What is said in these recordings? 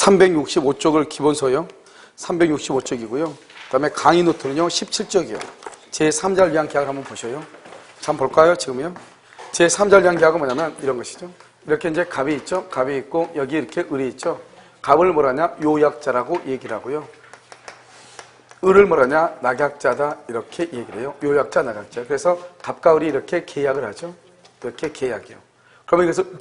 365쪽을 기본서요. 365쪽이고요. 그 다음에 강의 노트는요. 17쪽이요. 제3자를 위한 계약을 한번 보셔요. 자, 한번 볼까요? 지금요. 제3자를 위한 계약은 뭐냐면 이런 것이죠. 이렇게 이제 갑이 있죠. 갑이 있고 여기 이렇게 을이 있죠. 갑을 뭐라냐? 요약자라고 얘기를 하고요. 을을 뭐라냐? 낙약자다 이렇게 얘기를 해요. 요약자, 낙약자. 그래서 갑과 을이 이렇게 계약을 하죠. 이렇게 계약이요. 그러면 이것은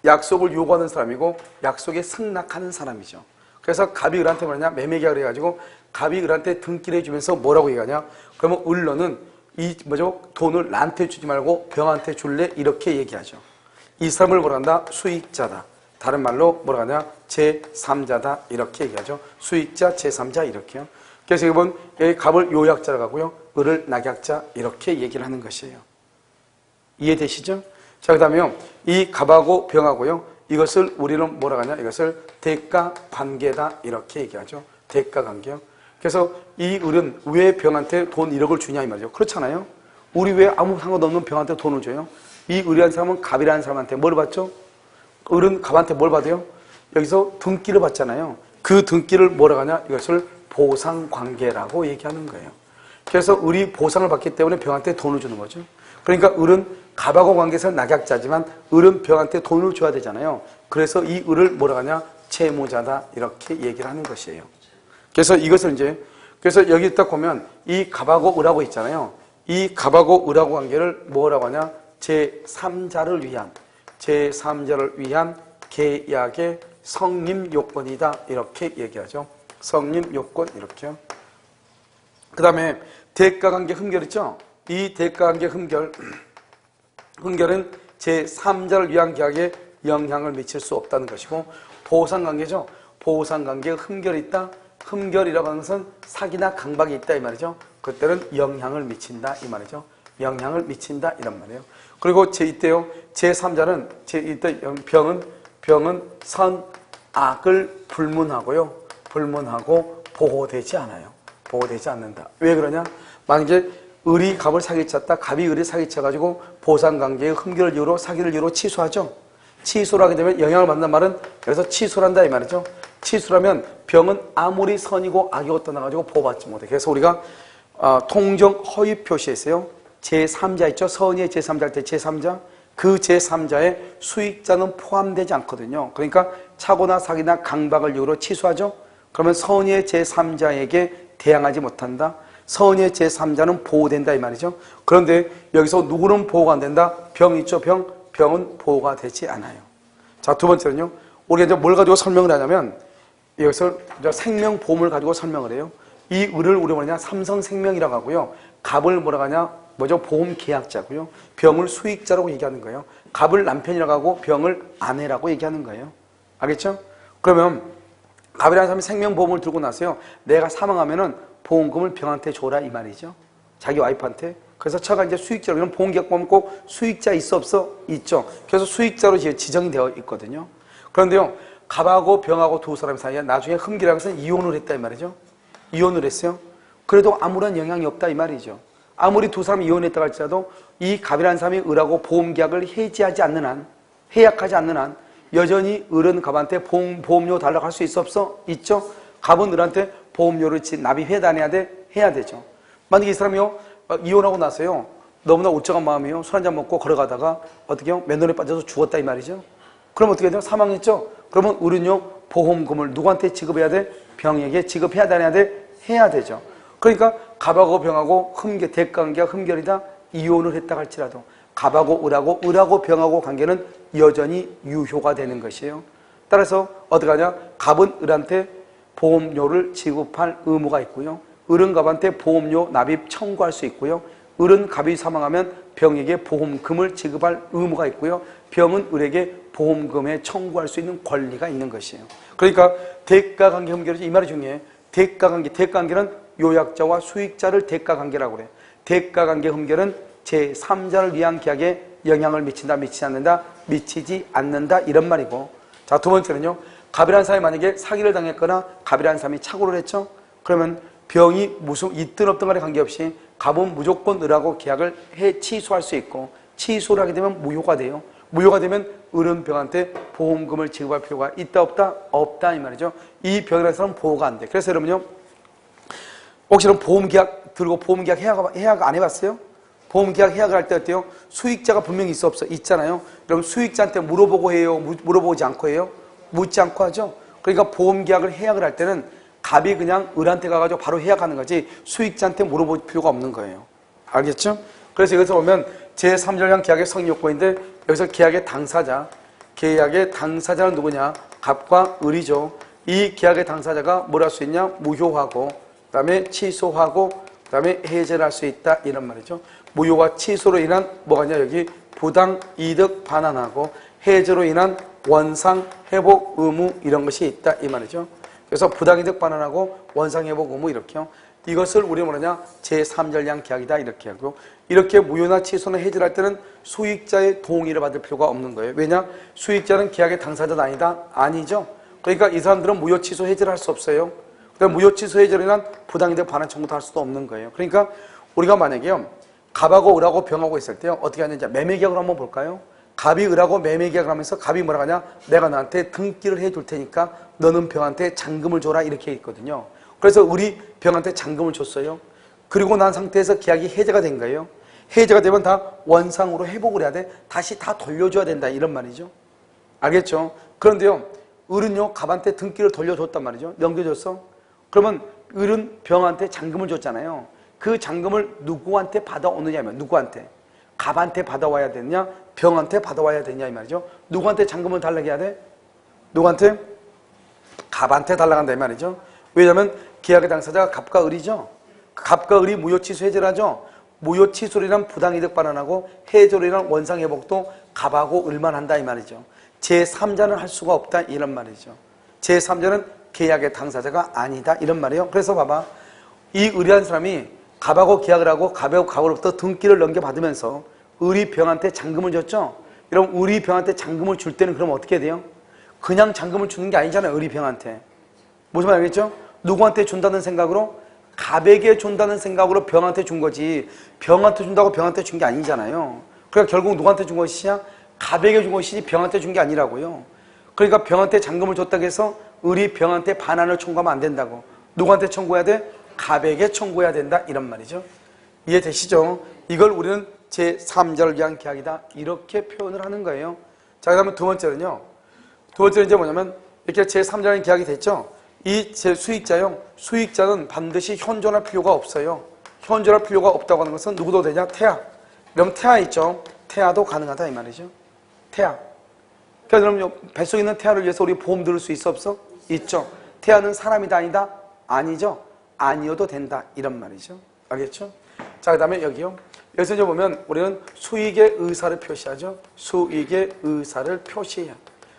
약속을 요구하는 사람이고 약속에 승낙하는 사람이죠. 그래서 갑이 을한테 뭐냐? 매매계약을 해가지고 갑이 을한테 등기를 해주면서 뭐라고 얘기하냐? 그러면 을 너는 이 돈을 나한테 주지 말고 병한테 줄래? 이렇게 얘기하죠. 이 사람을 뭐라 한다? 수익자다. 다른 말로 뭐라 하냐? 제3자다 이렇게 얘기하죠. 수익자, 제3자 이렇게요. 그래서 이번 여기 갑을 요약자라고 하고요. 을을 낙약자 이렇게 얘기를 하는 것이에요. 이해되시죠? 자, 그 다음에요. 이 갑하고 병하고요. 이것을 우리는 뭐라 하냐? 이것을 대가 관계다 이렇게 얘기하죠. 대가 관계요. 그래서 이 을은 왜 병한테 돈 1억을 주냐 이 말이죠. 그렇잖아요. 우리 왜 아무 상관없는 병한테 돈을 줘요? 이 을이라는 사람은 갑이라는 사람한테 뭘 받죠? 을은 갑한테 뭘 받아요? 여기서 등기를 받잖아요. 그 등기를 뭐라 하냐? 이것을 보상관계라고 얘기하는 거예요. 그래서 을이 보상을 받기 때문에 병한테 돈을 주는 거죠. 그러니까 을은 갑하고 관계에서 낙약자지만 을은 병한테 돈을 줘야 되잖아요. 그래서 이 을을 뭐라 하냐? 채무자다 이렇게 얘기를 하는 것이에요. 그래서 이것을 이제 그래서 여기 딱 보면 이 갑하고 을하고 있잖아요. 이 갑하고 을하고 관계를 뭐라고 하냐? 제3자를 위한 계약의 성립 요건이다 이렇게 얘기하죠. 성립 요건 이렇게요. 그 다음에 대가관계 흠결 있죠? 이 대가관계 흠결은 제3자를 위한 계약에 영향을 미칠 수 없다는 것이고 보상관계죠. 보상관계에 흠결이 있다. 흠결이라고 하는 것은 사기나 강박이 있다 이 말이죠. 그때는 영향을 미친다 이 말이죠. 영향을 미친다 이런 말이에요. 그리고 이때요. 제3자는 이때 병은 선악을 불문하고요. 불문하고 보호되지 않아요. 보호되지 않는다. 왜 그러냐? 만약에 을이 갑을 사기쳤다. 갑이 을이 사기쳐가지고 보상관계의 흠결을 이유로 사기를 이유로 취소하죠. 취소를 하게 되면 영향을 받는 말은 그래서 취소한다 이 말이죠. 취소라면 병은 아무리 선이고 악이고 떠나가지고 보호받지 못해. 그래서 우리가 통정 허위 표시에서요. 제3자 있죠. 선의의 제3자 할 때 제3자. 그 제3자의 수익자는 포함되지 않거든요. 그러니까 착오나 사기나 강박을 이유로 취소하죠. 그러면 선의의 제3자에게 대항하지 못한다. 선의의 제3자는 보호된다 이 말이죠. 그런데 여기서 누구는 보호가 안 된다? 병 있죠. 병은 보호가 되지 않아요. 자, 두 번째는요. 우리가 이제 뭘 가지고 설명을 하냐면 여기서 생명보험을 가지고 설명을 해요. 이 을을 우리 뭐냐? 삼성생명이라고 하고요. 갑을 뭐라고 하냐? 보험계약자고요. 병을 수익자라고 얘기하는 거예요. 갑을 남편이라고 하고 병을 아내라고 얘기하는 거예요. 알겠죠? 그러면 갑이라는 사람이 생명보험을 들고 나서요. 내가 사망하면은 보험금을 병한테 줘라 이 말이죠. 자기 와이프한테. 그래서 처가 이제 수익자로 이런 보험계약 보면 꼭 수익자 있어 없어? 있죠. 그래서 수익자로 지정이 되어 있거든요. 그런데요. 갑하고 병하고 두 사람 사이에 나중에 흠결이라고 해서 이혼을 했다 이 말이죠. 이혼을 했어요. 그래도 아무런 영향이 없다 이 말이죠. 아무리 두 사람이 이혼했다고 할지라도 이 갑이라는 사람이 을하고 보험계약을 해지하지 않는 한, 해약하지 않는 한 여전히 을은 갑한테 보험료 달라고 할 수 있어 없어? 있죠. 갑은 을한테 보험료를 납입해야 안 해야 돼? 해야 되죠. 만약에 이 사람이요 이혼하고 나서요 너무나 울적한 마음이요 술 한잔 먹고 걸어가다가 어떻게요? 맨눈에 빠져서 죽었다 이 말이죠. 그럼 어떻게 되죠? 사망했죠. 그러면 을은요 보험금을 누구한테 지급해야 돼? 병에게 지급해야 안 해야 돼? 해야 되죠. 그러니까 갑하고 병하고 대가관계가 흠결이다. 이혼을 했다 할지라도 갑하고 을하고 병하고 관계는 여전히 유효가 되는 것이에요. 따라서 어떻게 하냐? 갑은 을한테 보험료를 지급할 의무가 있고요. 을은 갑한테 보험료 납입 청구할 수 있고요. 을은 갑이 사망하면 병에게 보험금을 지급할 의무가 있고요. 병은 을에게 보험금에 청구할 수 있는 권리가 있는 것이에요. 그러니까 대가관계 흠결이 이 말이 중요해. 대가관계는 요약자와 수익자를 대가관계라고 그래. 대가관계 흠결은 제3자를 위한 계약에 영향을 미친다, 미치지 않는다, 미치지 않는다 이런 말이고. 자, 두 번째는요. 갑이라는 사람이 만약에 사기를 당했거나 갑이라는 사람이 착오를 했죠. 그러면 병이 무슨 있든 없든 간에 관계없이 갑은 무조건 을하고 계약을 취소할 수 있고 취소를 하게 되면 무효가 돼요. 무효가 되면 을은 병한테 보험금을 지급할 필요가 있다 없다? 없다 이 말이죠. 이 병이라서는 보호가 안 돼. 그래서 여러분요, 혹시 그럼 보험계약 들고 보험계약 해약 안 해봤어요? 보험계약 해약을 할 때 어때요? 수익자가 분명히 있어 없어? 있잖아요. 그럼 수익자한테 물어보고 해요? 물어보지 않고 해요? 묻지 않고 하죠. 그러니까 보험계약을 해약을 할 때는 갑이 그냥 을한테 가가지고 바로 해약하는 거지 수익자한테 물어볼 필요가 없는 거예요. 알겠죠? 그래서 여기서 보면 제3전량 계약의 성립요건인데 여기서 계약의 당사자는 누구냐? 갑과 을이죠. 이 계약의 당사자가 뭘 할 수 있냐? 무효하고 그 다음에 취소하고 그 다음에 해제를 할 수 있다 이런 말이죠. 무효와 취소로 인한 뭐가 있냐? 여기 부당이득 반환하고 해제로 인한 원상 회복 의무 이런 것이 있다 이 말이죠. 그래서 부당이득 반환하고 원상 회복 의무 이렇게요. 이것을 우리 뭐냐? 제3전량 계약이다 이렇게 하고, 이렇게 무효나 취소나 해지를 할 때는 수익자의 동의를 받을 필요가 없는 거예요. 왜냐? 수익자는 계약의 당사자는 아니다? 아니죠. 그러니까 이 사람들은 무효 취소 해지를 할 수 없어요. 그러니까 무효 취소 해지로 인한 부당이득 반환 청구도 할 수도 없는 거예요. 그러니까 우리가 만약에요, 갑하고 을하고 병하고 있을 때요, 어떻게 하는지 매매계약을 한번 볼까요? 갑이 을하고 매매계약을 하면서 갑이 뭐라고 하냐? 내가 너한테 등기를 해줄 테니까 너는 병한테 잔금을 줘라 이렇게 있거든요. 그래서 을이 병한테 잔금을 줬어요. 그리고 난 상태에서 계약이 해제가 된 거예요. 해제가 되면 다 원상으로 회복을 해야 돼. 다시 다 돌려줘야 된다 이런 말이죠. 알겠죠? 그런데요, 을은요 갑한테 등기를 돌려줬단 말이죠. 넘겨줬어. 그러면 을은 병한테 잔금을 줬잖아요. 그 잔금을 누구한테 받아오느냐면 누구한테? 갑한테 받아와야 되느냐? 병한테 받아와야 되느냐 이 말이죠. 누구한테 잔금을 달라고 해야 돼? 누구한테? 갑한테 달라고 한다 이 말이죠. 왜냐하면 계약의 당사자가 갑과 을이죠. 갑과 을이 무효 취소 해제를 하죠. 무효 취소로 인한 부당이득 반환하고 해제로 인한 원상 회복도 갑하고 을만 한다 이 말이죠. 제3자는 할 수가 없다 이런 말이죠. 제3자는 계약의 당사자가 아니다 이런 말이에요. 그래서 봐봐, 이 을이라는 사람이 갑하고 계약을 하고 갑하고 갑으로부터 등기를 넘겨받으면서 을이 병한테 잔금을 줬죠. 그럼 을이 병한테 잔금을 줄 때는 그럼 어떻게 돼요? 그냥 잔금을 주는 게 아니잖아요. 을이 병한테. 무슨 말 알겠죠? 누구한테 준다는 생각으로? 갑에게 준다는 생각으로 병한테 준 거지, 병한테 준다고 병한테 준 게 아니잖아요. 그러니까 결국 누구한테 준 것이냐? 갑에게 준 것이지 병한테 준 게 아니라고요. 그러니까 병한테 잔금을 줬다고 해서 을이 병한테 반환을 청구하면 안 된다고. 누구한테 청구해야 돼? 갑에게 청구해야 된다 이런 말이죠. 이해되시죠? 이걸 우리는 제3자를 위한 계약이다 이렇게 표현을 하는 거예요. 자, 그 다음에 두 번째는요. 두 번째는 이제 뭐냐면 이렇게 제3자라는 계약이 됐죠. 이 수익자요. 수익자는 반드시 현존할 필요가 없어요. 현존할 필요가 없다고 하는 것은 누구도 되냐? 태아. 그럼 태아 있죠. 태아도 가능하다 이 말이죠. 태아. 그러니까 그럼 뱃속에 있는 태아를 위해서 우리 보험 들을 수 있어 없어? 있죠. 태아는 사람이다 아니다? 아니죠. 아니어도 된다 이런 말이죠. 알겠죠? 자, 그 다음에 여기요. 여기서 이제 보면 우리는 수익의 의사를 표시하죠. 수익의 의사를 표시해요.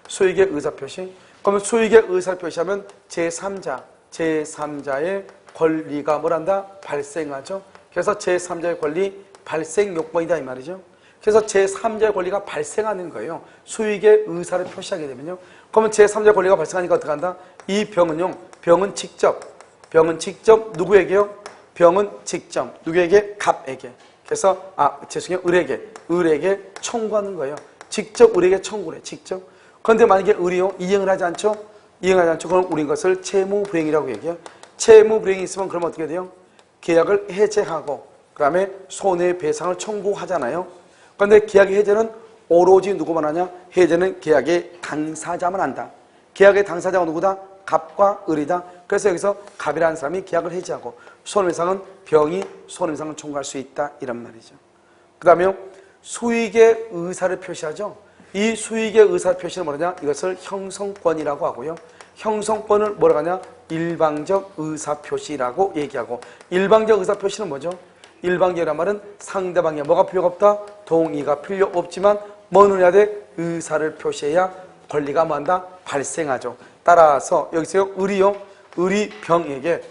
수익의 의사 표시. 그러면 수익의 의사를 표시하면 제3자의 권리가 뭘한다? 발생하죠. 그래서 제3자의 권리 발생 요건이다 이 말이죠. 그래서 제3자의 권리가 발생하는 거예요. 수익의 의사를 표시하게 되면요. 그러면 제3자의 권리가 발생하니까 어떻게 한다? 이 병은 직접 누구에게요? 병은 직접 누구에게? 갑에게. 그래서 을에게 청구하는 거예요. 직접 을에게 청구를 해. 직접. 그런데 만약에 을이요 이행을 하지 않죠? 그럼 우린 것을 채무불이행이라고 얘기해요. 채무불이행이 있으면 그러면 어떻게 돼요? 계약을 해제하고 그 다음에 손해배상을 청구하잖아요. 그런데 계약의 해제는 오로지 누구만 하냐? 해제는 계약의 당사자만 한다. 계약의 당사자가 누구다? 갑과 을이다. 그래서 여기서 갑이라는 사람이 계약을 해지하고 손해배상은 병이 손해배상을 청구할 수 있다 이런 말이죠. 그 다음에 수익의 의사를 표시하죠. 이 수익의 의사 표시는 뭐냐? 이것을 형성권이라고 하고요. 형성권을 뭐라고 하냐? 일방적 의사 표시라고 얘기하고, 일방적 의사 표시는 뭐죠? 일방적이란 말은 상대방의 뭐가 필요가 없다? 동의가 필요 없지만 뭐는 해야 돼? 의사를 표시해야 권리가 뭐한다? 발생하죠. 따라서 여기서요, 을이 병에게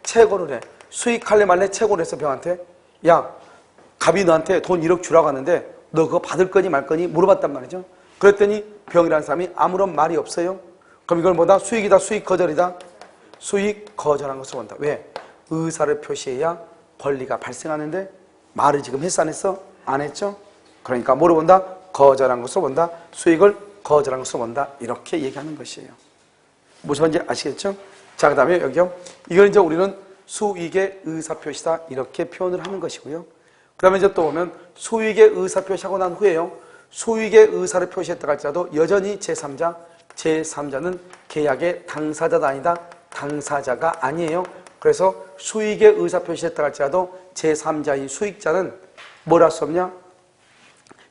채권을 해. 수익할래 말래 채권을 해서 병한테, 야, 갑이 너한테 돈 1억 주라고 하는데 너 그거 받을 거니 말 거니 물어봤단 말이죠. 그랬더니 병이라는 사람이 아무런 말이 없어요. 그럼 이걸 뭐다? 수익이다, 수익 거절이다? 수익 거절한 것을 본다. 왜? 의사를 표시해야 권리가 발생하는데 말을 지금 했어 안 했어? 안 했죠? 그러니까 뭐를 본다? 거절한 것으로 본다. 수익을 거절한 것으로 본다. 이렇게 얘기하는 것이에요. 무슨 말인지 아시겠죠? 자, 그 다음에 여기요. 이걸 이제 우리는 수익의 의사표시다. 이렇게 표현을 하는 것이고요. 그 다음에 이제 또 보면 수익의 의사표시하고 난 후에요. 수익의 의사를 표시했다 할지라도 여전히 제3자, 제3자는 계약의 당사자가 아니다. 당사자가 아니에요. 그래서 수익의 의사표시했다 할지라도 제3자인 수익자는 뭘 할 수 없냐?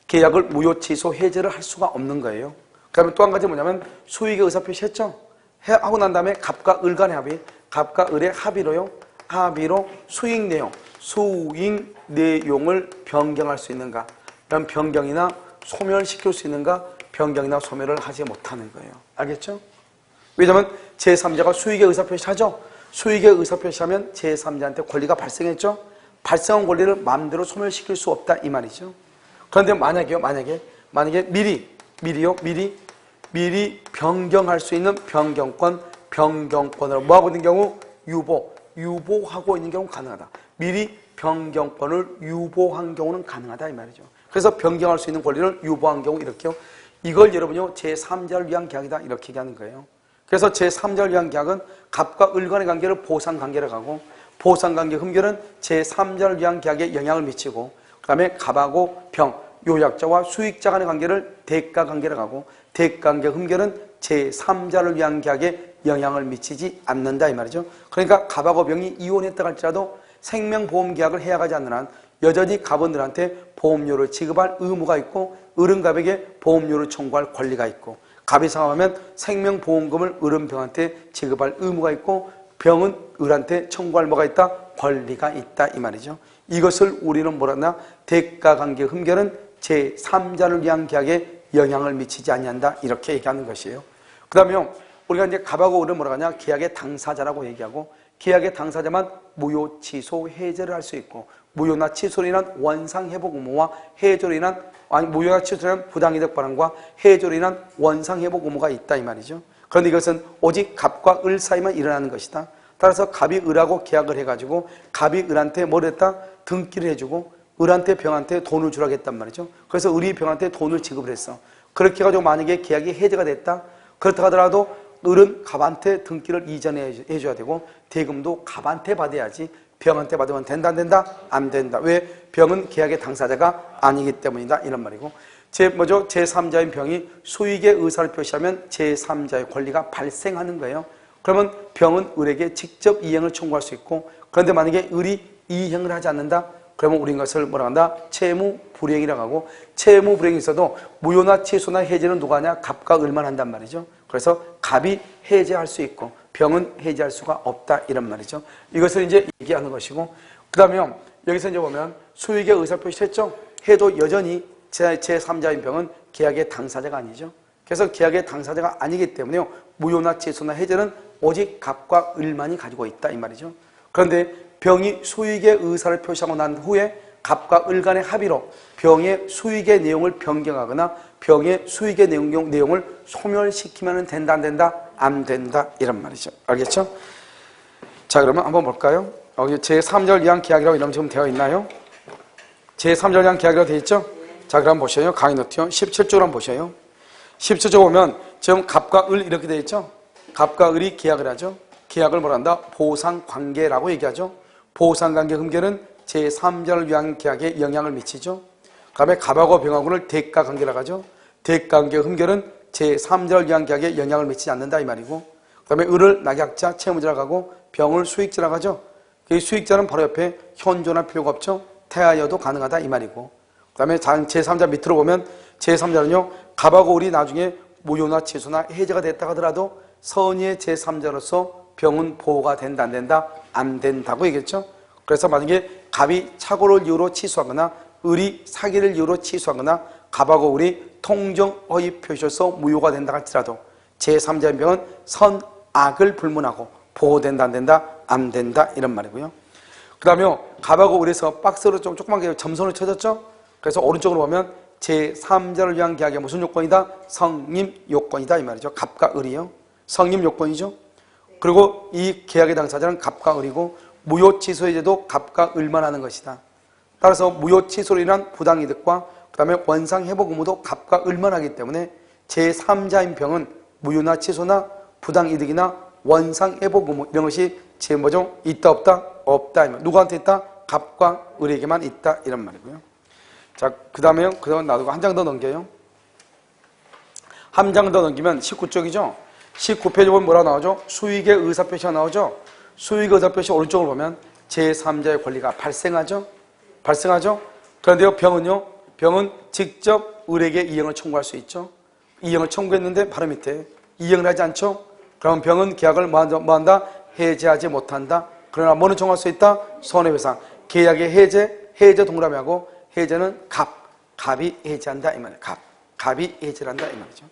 계약을 무효 취소 해제를 할 수가 없는 거예요. 그 다음에 또 한 가지 뭐냐면 수익의 의사표시했죠? 하고 난 다음에 갑과 을 간의 합의, 갑과 을의 합의로요. 합의로 수익 내용을 변경할 수 있는가? 이런 변경이나 소멸시킬 수 있는가? 변경이나 소멸을 하지 못하는 거예요. 알겠죠? 왜냐하면 제3자가 수익의 의사표시하죠? 수익의 의사표시하면 제3자한테 권리가 발생했죠? 발생한 권리를 마음대로 소멸시킬 수 없다 이 말이죠. 그런데 만약에 미리 변경할 수 있는 변경권을 뭐하고 있는 경우? 유보하고 있는 경우 가능하다. 미리 변경권을 유보한 경우는 가능하다 이 말이죠. 그래서 변경할 수 있는 권리를 유보한 경우 이렇게요. 이걸 여러분요 제3자를 위한 계약이다 이렇게 얘기하는 거예요. 그래서 제3자를 위한 계약은 갑과 을 간의 관계를 보상관계라고 하고 보상관계 흠결은 제3자를 위한 계약에 영향을 미치고 그 다음에 갑하고 병, 요약자와 수익자 간의 관계를 대가관계라고 하고 대가관계 흠결은 제3자를 위한 계약에 영향을 미치지 않는다 이 말이죠. 그러니까 갑하고 병이 이혼했다 할지라도 생명보험계약을 해야 하지 않는 한 여전히 갑은 을한테 보험료를 지급할 의무가 있고 을은 갑에게 보험료를 청구할 권리가 있고 갑이 상하면 생명보험금을 을은 병한테 지급할 의무가 있고 병은 을한테 청구할 뭐가 있다? 권리가 있다 이 말이죠. 이것을 우리는 뭐라 하나? 대가관계 흠결은 제3자를 위한 계약에 영향을 미치지 않는다 이렇게 얘기하는 것이에요. 그 다음에 우리가 이제 갑하고 을은 뭐라 하냐? 계약의 당사자라고 얘기하고 계약의 당사자만 무효 취소 해제를 할 수 있고 무효나 취소로 인한 원상회복 의무와 해조로 인한 무효나 취소로 인한 부당이득 발생과 해조로 인한 원상회복 의무가 있다 이 말이죠. 그런데 이것은 오직 갑과 을 사이만 일어나는 것이다. 따라서 갑이 을하고 계약을 해가지고 갑이 을한테 뭘 했다? 등기를 해주고 을한테 병한테 돈을 주라고 했단 말이죠. 그래서 을이 병한테 돈을 지급을 했어. 그렇게 해가지고 만약에 계약이 해제가 됐다. 그렇다 하더라도 을은 갑한테 등기를 이전해 줘야 되고 대금도 갑한테 받아야지 병한테 받으면 된다 안 된다? 안 된다. 왜? 병은 계약의 당사자가 아니기 때문이다 이런 말이고 제3자인 병이 수익의 의사를 표시하면 제3자의 권리가 발생하는 거예요. 그러면 병은 을에게 직접 이행을 청구할 수 있고 그런데 만약에 을이 이행을 하지 않는다? 그러면 우린 것을 뭐라 한다? 채무불이행이라고 하고 채무불이행이 있어도 무효나 취소나 해제는 누가 하냐? 갑과 을만 한단 말이죠. 그래서 갑이 해제할 수 있고 병은 해제할 수가 없다 이런 말이죠. 이것을 이제 얘기하는 것이고 그 다음에 여기서 이제 보면 수익의 의사표시를 했죠. 해도 여전히 제3자인 병은 계약의 당사자가 아니죠. 그래서 계약의 당사자가 아니기 때문에요. 무효나 취소나 해제는 오직 갑과 을만이 가지고 있다 이 말이죠. 그런데 병이 수익의 의사를 표시하고 난 후에 갑과 을 간의 합의로 병의 수익의 내용을 변경하거나 병의 수익의 내용을 소멸시키면 된다 안 된다? 안 된다 이런 말이죠. 알겠죠? 자 그러면 한번 볼까요? 여기 제3자를 위한 계약이라고 이름 지금 되어 있나요? 제3자를 위한 계약이라고 되어 있죠? 자 그럼 보셔요. 강의 노트요. 17쪽으로 한번 보셔요. 17쪽 보면 지금 갑과 을 이렇게 되어 있죠? 갑과 을이 계약을 하죠. 계약을 뭐라 한다? 보상관계라고 얘기하죠. 보상관계 흠결은 제3자를 위한 계약에 영향을 미치죠. 그 다음에 갑하고 병하고를 대가관계라고 하죠. 대가관계 흠결은 제3자를 위한 계약에 영향을 미치지 않는다 이 말이고 그 다음에 을을 낙약자, 채무자라고 하고 병을 수익자라고 하죠. 이 수익자는 바로 옆에 현존할 필요가 없죠. 태하여도 가능하다 이 말이고 그 다음에 제3자 밑으로 보면 제3자는요 갑하고 을이 나중에 무효나 취소나 해제가 됐다 하더라도 선의의 제3자로서 병은 보호가 된다 안 된다? 안 된다고 얘기했죠. 그래서 만약에 갑이 착오를 이유로 취소하거나 을이 사기를 이유로 취소하거나 갑하고 을이 통정허위 표시로서 무효가 된다 할지라도 제3자인 병은 선악을 불문하고 보호된다 안 된다? 안 된다 이런 말이고요. 그 다음에 갑하고 을에서 박스로 좀 조그맣게 점선을 쳐졌죠. 그래서 오른쪽으로 보면 제3자를 위한 계약의 무슨 요건이다? 성립 요건이다 이 말이죠. 갑과 을이요. 성립 요건이죠. 그리고 이 계약의 당사자는 갑과 을이고 무효 취소 해제도 갑과 을만 하는 것이다. 따라서 무효 취소로 인한 부당이득과 그 다음에 원상회복 의무도 갑과 을만 하기 때문에 제3자인 병은 무효나 취소나 부당이득이나 원상회복 의무 이런 것이 제 뭐죠? 있다 없다? 없다. 누구한테 있다? 갑과 을에게만 있다 이런 말이고요. 자, 그 다음에요. 그 다음에 놔두고 한 장 더 넘겨요. 한 장 더 넘기면 19쪽이죠. 19페이지 보면 뭐라 나오죠? 수익의 의사표시가 나오죠. 수익의 의사표시 오른쪽을 보면 제3자의 권리가 발생하죠. 발생하죠. 그런데요, 병은요. 병은 직접 을에게 이행을 청구할 수 있죠. 이행을 청구했는데 바로 밑에 이행을 하지 않죠. 그럼 병은 계약을 뭐한다? 해제하지 못한다. 그러나 뭐는 청구할 수 있다? 손해배상. 계약의 해제 동그라미하고 해제는 갑이 해제한다 이 말이에요. 갑이 해제를 한다 이 말이죠.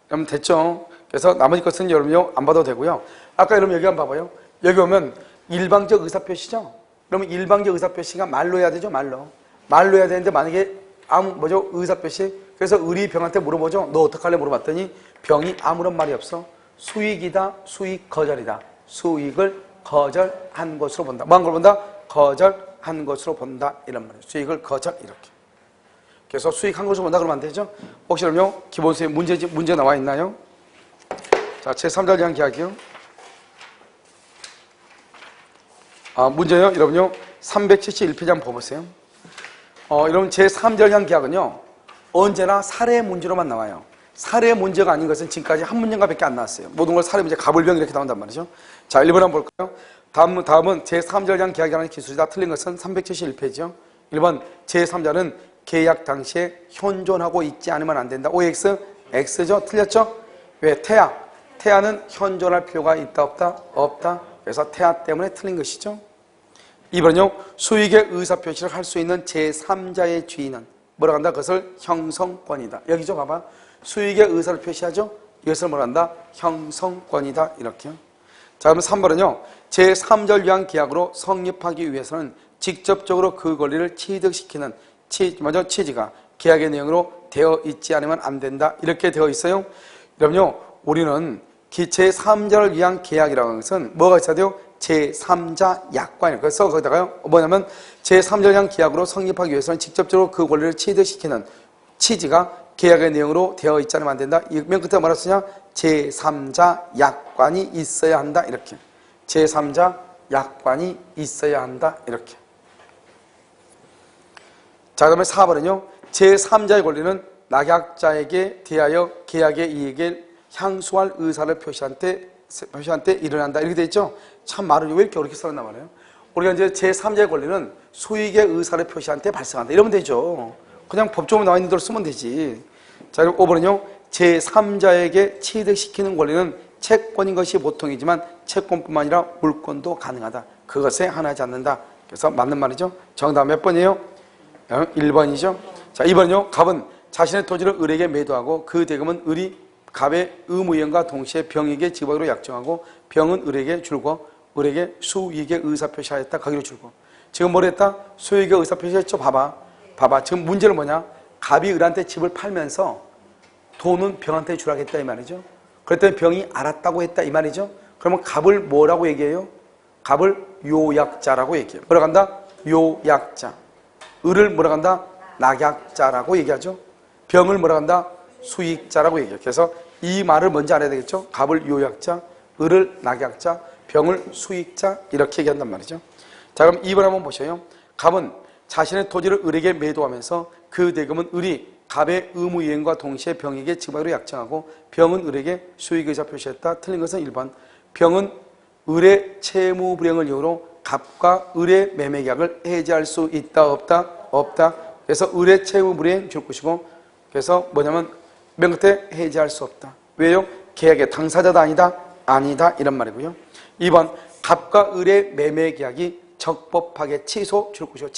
그럼 됐죠? 그래서 나머지 것은 여러분요 안 봐도 되고요. 아까 여러분 여기 한번 봐봐요. 여기 오면 일방적 의사표시죠? 그러면 일방적 의사표시가 말로 해야 되죠? 말로 해야 되는데 만약에 의사표시. 그래서 을이 병한테 물어보죠. 너 어떡할래? 물어봤더니 병이 아무런 말이 없어. 수익이다. 수익 거절이다. 수익을 거절한 것으로 본다. 뭐한 걸 본다? 거절한 것으로 본다. 이런 말이에요. 수익을 거절 이렇게. 그래서 수익한 것으로 본다 그러면 안 되죠? 혹시 그럼요 기본서에 문제 나와 있나요? 자, 제3자를 위한 계약이요. 문제요. 여러분요 371페이지 한번 보세요. 여러분 제3자를 위한 계약은요 언제나 사례 문제로만 나와요. 사례 문제가 아닌 것은 지금까지 한 문제가 밖에 안 나왔어요. 모든 걸 사례 문제, 갑을병 이렇게 나온단 말이죠. 자, 1번 한번 볼까요? 다음은 제3자를 위한 계약이라는 기술이다. 틀린 것은 371페이지요. 1번 제3자는 계약 당시에 현존하고 있지 않으면 안 된다. OX, X죠? 틀렸죠? 왜? 태아는 현존할 필요가 있다 없다? 없다. 그래서 태아 때문에 틀린 것이죠. 2번은요 수익의 의사표시를 할 수 있는 제3자의 주인은 뭐라고 한다? 그것을 형성권이다. 여기죠 봐봐. 수익의 의사를 표시하죠. 이것을 뭐라 한다? 형성권이다. 이렇게요. 자, 그러면 3번은요 제3자를 위한 계약으로 성립하기 위해서는 직접적으로 그 권리를 취득시키는 취지가 계약의 내용으로 되어 있지 않으면 안 된다. 이렇게 되어 있어요. 여러분요 우리는 제3자를 위한 계약이라고 하는 것은 뭐가 있어야 돼요? 제3자 약관이에요. 그래서 거기다가요 뭐냐면 제3자를 위한 계약으로 성립하기 위해서는 직접적으로 그 권리를 취득시키는 취지가 계약의 내용으로 되어 있지 않으면 안 된다. 맨 끝에 뭐라 쓰냐? 제3자 약관이 있어야 한다. 이렇게. 제3자 약관이 있어야 한다. 이렇게. 자, 그다음에 4번은요. 제3자의 권리는 낙약자에게 대하여 계약의 이익을 향수할 의사를 표시한 때 일어난다. 이렇게 돼 있죠? 참 말을 왜 이렇게 어렵게 써놨나 말이에요. 우리가 이제 제3자의 권리는 수익의 의사를 표시한 때 발생한다. 이러면 되죠. 그냥 법조문에 나와 있는 대로 쓰면 되지. 자, 그리고 5번은요. 제3자에게 취득시키는 권리는 채권인 것이 보통이지만 채권뿐만 아니라 물권도 가능하다. 그것에 한하지 않는다. 그래서 맞는 말이죠. 정답 몇 번이에요? 1번이죠. 자, 2번은요. 갑은 자신의 토지를 을에게 매도하고 그 대금은 을이 갑의 의무이행과 동시에 병에게 지급하기로 약정하고 병은 을에게 줄고 을에게 수익의 의사표시하였다. 거기로 줄고. 지금 뭘 했다? 수익의 의사표시했죠. 봐봐. 지금 문제는 뭐냐? 갑이 을한테 집을 팔면서 돈은 병한테 주라겠다 이 말이죠. 그랬더니 병이 알았다고 했다 이 말이죠. 그러면 갑을 뭐라고 얘기해요? 갑을 요약자라고 얘기해요. 뭐라고 한다? 요약자. 을을 뭐라고 한다? 낙약자라고 얘기하죠. 병을 뭐라고 한다? 수익자라고 얘기해요. 그래서 이 말을 먼저 알아야 되겠죠. 갑을 요약자, 을을 낙약자, 병을 수익자 이렇게 얘기한단 말이죠. 자, 그럼 2번 한번 보셔요. 갑은 자신의 토지를 을에게 매도하면서 그 대금은 을이 갑의 의무이행과 동시에 병에게 지급하기로 약정하고 병은 을에게 수익의사 표시했다. 틀린 것은 1번. 병은 을의 채무불이행을 이유로 갑과 을의 매매계약을 해지할 수 있다 없다? 없다. 그래서 을의 채무불이행 줄 것이고 그래서 뭐냐면 맨 끝에 해지할 수 없다. 왜요? 계약의 당사자다 아니다? 아니다 이런 말이고요. 2번 갑과 을의 매매계약이 적법하게 취소 줄 것이고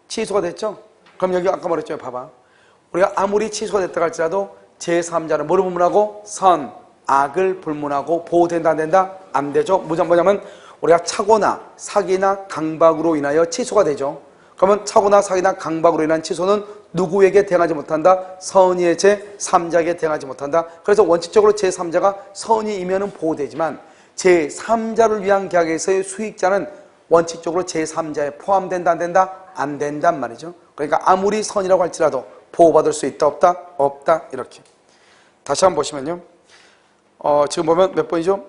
취소가 됐죠? 그럼 여기 아까 말했죠. 봐봐. 우리가 아무리 취소가 됐다 할지라도 제3자는 뭐를 불문하고? 선, 악을 불문하고 보호된다 안 된다? 안 되죠. 뭐냐면 우리가 착오나 사기나 강박으로 인하여 취소가 되죠. 그러면 착오나 사기나 강박으로 인한 취소는 누구에게 대응하지 못한다? 선의의 제3자에게 대응하지 못한다. 그래서 원칙적으로 제3자가 선의이면은 보호되지만 제3자를 위한 계약에서의 수익자는 원칙적으로 제3자에 포함된다 안 된다? 안 된단 말이죠. 그러니까 아무리 선이라고 할지라도 보호받을 수 있다 없다? 없다 이렇게. 다시 한번 보시면요. 지금 보면 몇 번이죠?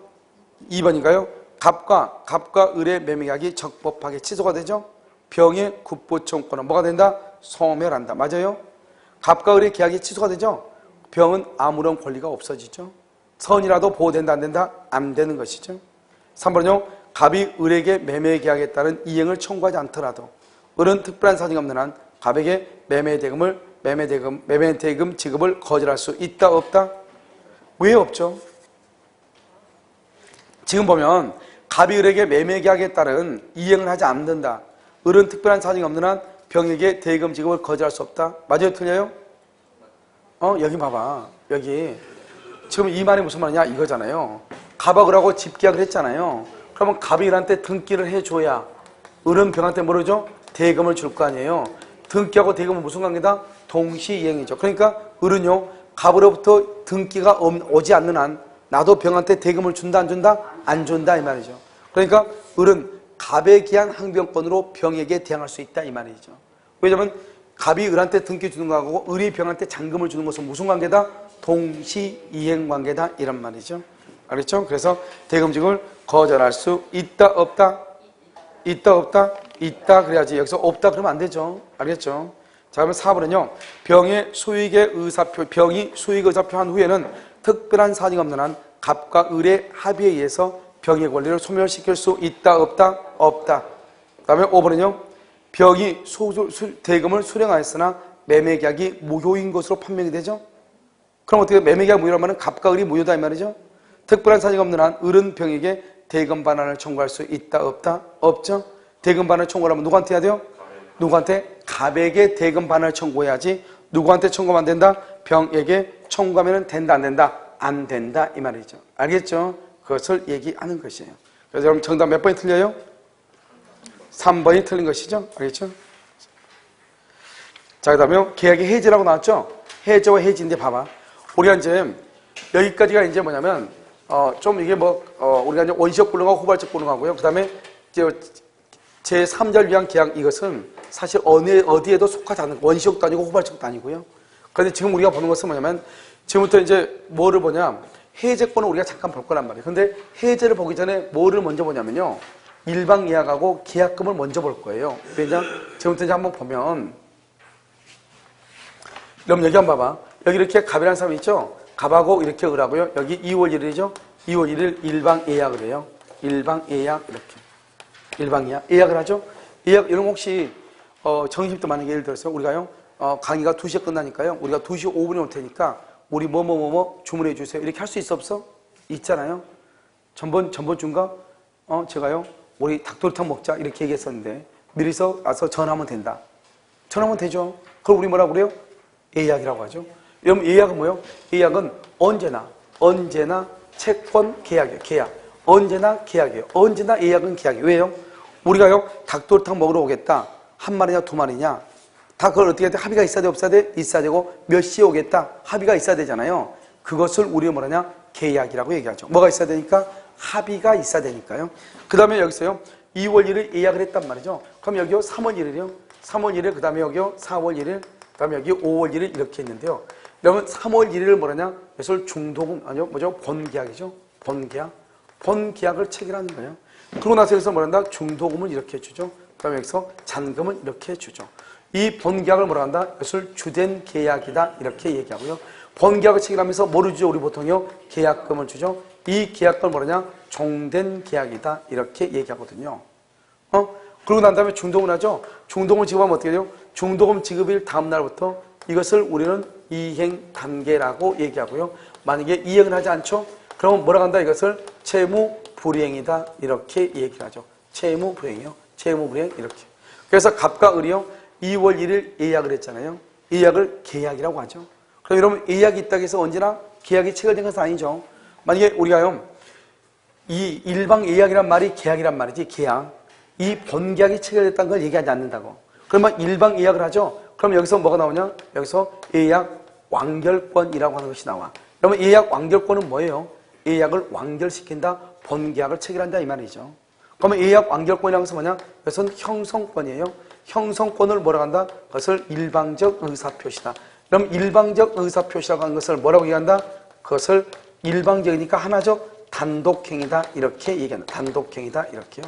2번인가요? 갑과 을의 매매계약이 적법하게 취소가 되죠. 병의 국보청권은 뭐가 된다? 소멸한다. 맞아요? 갑과 을의 계약이 취소가 되죠. 병은 아무런 권리가 없어지죠. 선이라도 보호된다 안 된다? 안 되는 것이죠. 3번은요. 갑이 을에게 매매계약에 따른 이행을 청구하지 않더라도 을은 특별한 사정이 없는 한 갑에게 매매대금 지급을 거절할 수 있다 없다? 왜 없죠? 지금 보면 갑이 을에게 매매계약에 따른 이행을 하지 않는다. 을은 특별한 사정이 없는 한 병에게 대금 지급을 거절할 수 없다. 맞아요? 틀려요? 여기 봐봐. 여기 지금 이 말이 무슨 말이냐 이거잖아요. 갑하고 을하고 집계약을 했잖아요. 그러면 갑이 을한테 등기를 해줘야 을은 병한테 뭐라죠? 대금을 줄 거 아니에요. 등기하고 대금은 무슨 관계다? 동시이행이죠. 그러니까 을은요 갑으로부터 등기가 오지 않는 한 나도 병한테 대금을 준다 안 준다? 안 준다 이 말이죠. 그러니까 을은 갑에 기한 항변권으로 병에게 대항할 수 있다 이 말이죠. 왜냐하면 갑이 을한테 등기 주는 거하고 을이 병한테 잔금을 주는 것은 무슨 관계다? 동시이행 관계다 이런 말이죠. 알겠죠? 그래서 대금지급을 거절할 수 있다 없다? 있다 없다? 있다 그래야지. 여기서 없다 그러면 안 되죠. 알겠죠? 자 그러면 4번은요. 병이 수익 의사표한 후에는 특별한 사정이 없는 한 갑과 을의 합의에 의해서 병의 권리를 소멸시킬 수 있다 없다? 없다. 그 다음에 5번은요. 병이 대금을 수령하였으나 매매계약이 무효인 것으로 판명이 되죠. 그럼 어떻게 매매계약 무효란 말은 갑과 을이 무효다 이 말이죠. 특별한 사정이 없는 한 을은 병에게 대금 반환을 청구할 수 있다 없다? 없죠. 대금 반환을 청구하려면 누구한테 해야 돼요? 누구한테? 갑에게 대금 반환을 청구해야지. 누구한테 청구하면 안 된다? 병에게 청구하면 된다 안 된다? 안 된다 이 말이죠. 알겠죠? 그것을 얘기하는 것이에요. 그래서 여러분 정답 몇 번이 틀려요? 3번이 틀린 것이죠. 알겠죠? 자, 그 다음에 계약의 해지라고 나왔죠? 해지와 해지인데 봐봐. 우리가 이제 여기까지가 이제 뭐냐면 좀 이게 우리가 이제 원시적 불능하고 후발적 불능하고요. 그 다음에 제3자를 위한 계약 이것은 사실 어디에도 속하지 않는 원시적도 아니고 후발적도 아니고요. 그런데 지금 우리가 보는 것은 뭐냐면 지금부터 이제 뭐를 보냐? 해제권을 우리가 잠깐 볼 거란 말이에요. 근데 해제를 보기 전에 뭐를 먼저 보냐면요. 일방 예약하고 계약금을 먼저 볼 거예요. 왜냐? 지금부터 이제 한번 보면 그럼 여기 한번 봐봐. 여기 이렇게 갑이라는 사람이 있죠? 갑하고 이렇게 을하고요. 여기 2월 1일이죠? 2월 1일 일방 예약을 해요. 일방 예약 이렇게. 일방 예약. 예약을 하죠? 예약 이런 거 혹시 정식도 만약에 예를 들어서 우리가요. 강의가 2시에 끝나니까요. 우리가 2시 5분에 올 테니까 우리 뭐뭐뭐뭐 주문해 주세요. 이렇게 할 수 있어 없어? 있잖아요. 전번 주인가? 제가요. 우리 닭도리탕 먹자 이렇게 얘기했었는데 미리서 와서 전화하면 된다. 전화하면 되죠. 그걸 우리 뭐라고 그래요? 예약이라고 하죠. 여러분 예약은 뭐예요? 예약은 언제나 채권 계약이에요. 계약. 언제나 계약이에요. 언제나 예약은 계약이에요. 왜요? 우리가요 닭도리탕 먹으러 오겠다. 한 마리냐 두 마리냐 다 그걸 어떻게 해야 돼? 합의가 있어야 돼 없어야 돼? 있어야 되고 몇 시에 오겠다. 합의가 있어야 되잖아요. 그것을 우리가 뭐라냐? 계약이라고 얘기하죠. 뭐가 있어야 되니까? 합의가 있어야 되니까요. 그 다음에 여기서요 2월 1일 예약을 했단 말이죠. 그럼 여기요 3월 1일이요. 3월 1일 그 다음에 여기요 4월 1일 그 다음에 여기 5월 1일 이렇게 있는데요. 여러분 3월 1일을 뭐라냐? 이것을 중도금 아니요 뭐죠? 본계약이죠. 본계약을 체결하는 거예요. 그러고 나서 여기서 뭐란다? 중도금을 이렇게 주죠. 그 다음에 여기서 잔금을 이렇게 주죠. 이 본계약을 뭐라 한다? 이것을 주된 계약이다 이렇게 얘기하고요. 본계약을 체결하면서 뭐를 주죠? 우리 보통요 계약금을 주죠. 이 계약금을 뭐라냐? 종된 계약이다 이렇게 얘기하거든요. 그러고 난 다음에 중도금을 하죠. 중도금 지급하면 어떻게 돼요? 중도금 지급일 다음 날부터 이것을 우리는 이행 단계라고 얘기하고요. 만약에 이행을 하지 않죠? 그러면 뭐라고 한다? 이것을 채무 불이행이다 이렇게 얘기를 하죠. 채무 불이행이요. 채무 불이행 이렇게. 그래서 갑과 을이요 2월 1일 예약을 했잖아요. 예약을 계약이라고 하죠. 그럼 여러분 예약이 있다고 해서 언제나 계약이 체결된 것은 아니죠. 만약에 우리가요 이 일방 예약이란 말이 계약이란 말이지 계약. 이 본계약이 체결됐다는 걸 얘기하지 않는다고. 그러면 일방 예약을 하죠. 그럼 여기서 뭐가 나오냐? 여기서 예약 완결권이라고 하는 것이 나와. 그러면 예약 완결권은 뭐예요? 예약을 완결시킨다, 본계약을 체결한다 이 말이죠. 그러면 예약 완결권이라는 것은 뭐냐? 이것은 형성권이에요. 형성권을 뭐라고 한다? 그것을 일방적 의사표시다. 그럼 일방적 의사표시라고 하는 것을 뭐라고 얘기한다? 그것을 일방적이니까 하나죠. 단독행위다. 이렇게 얘기한다. 단독행위다. 이렇게요.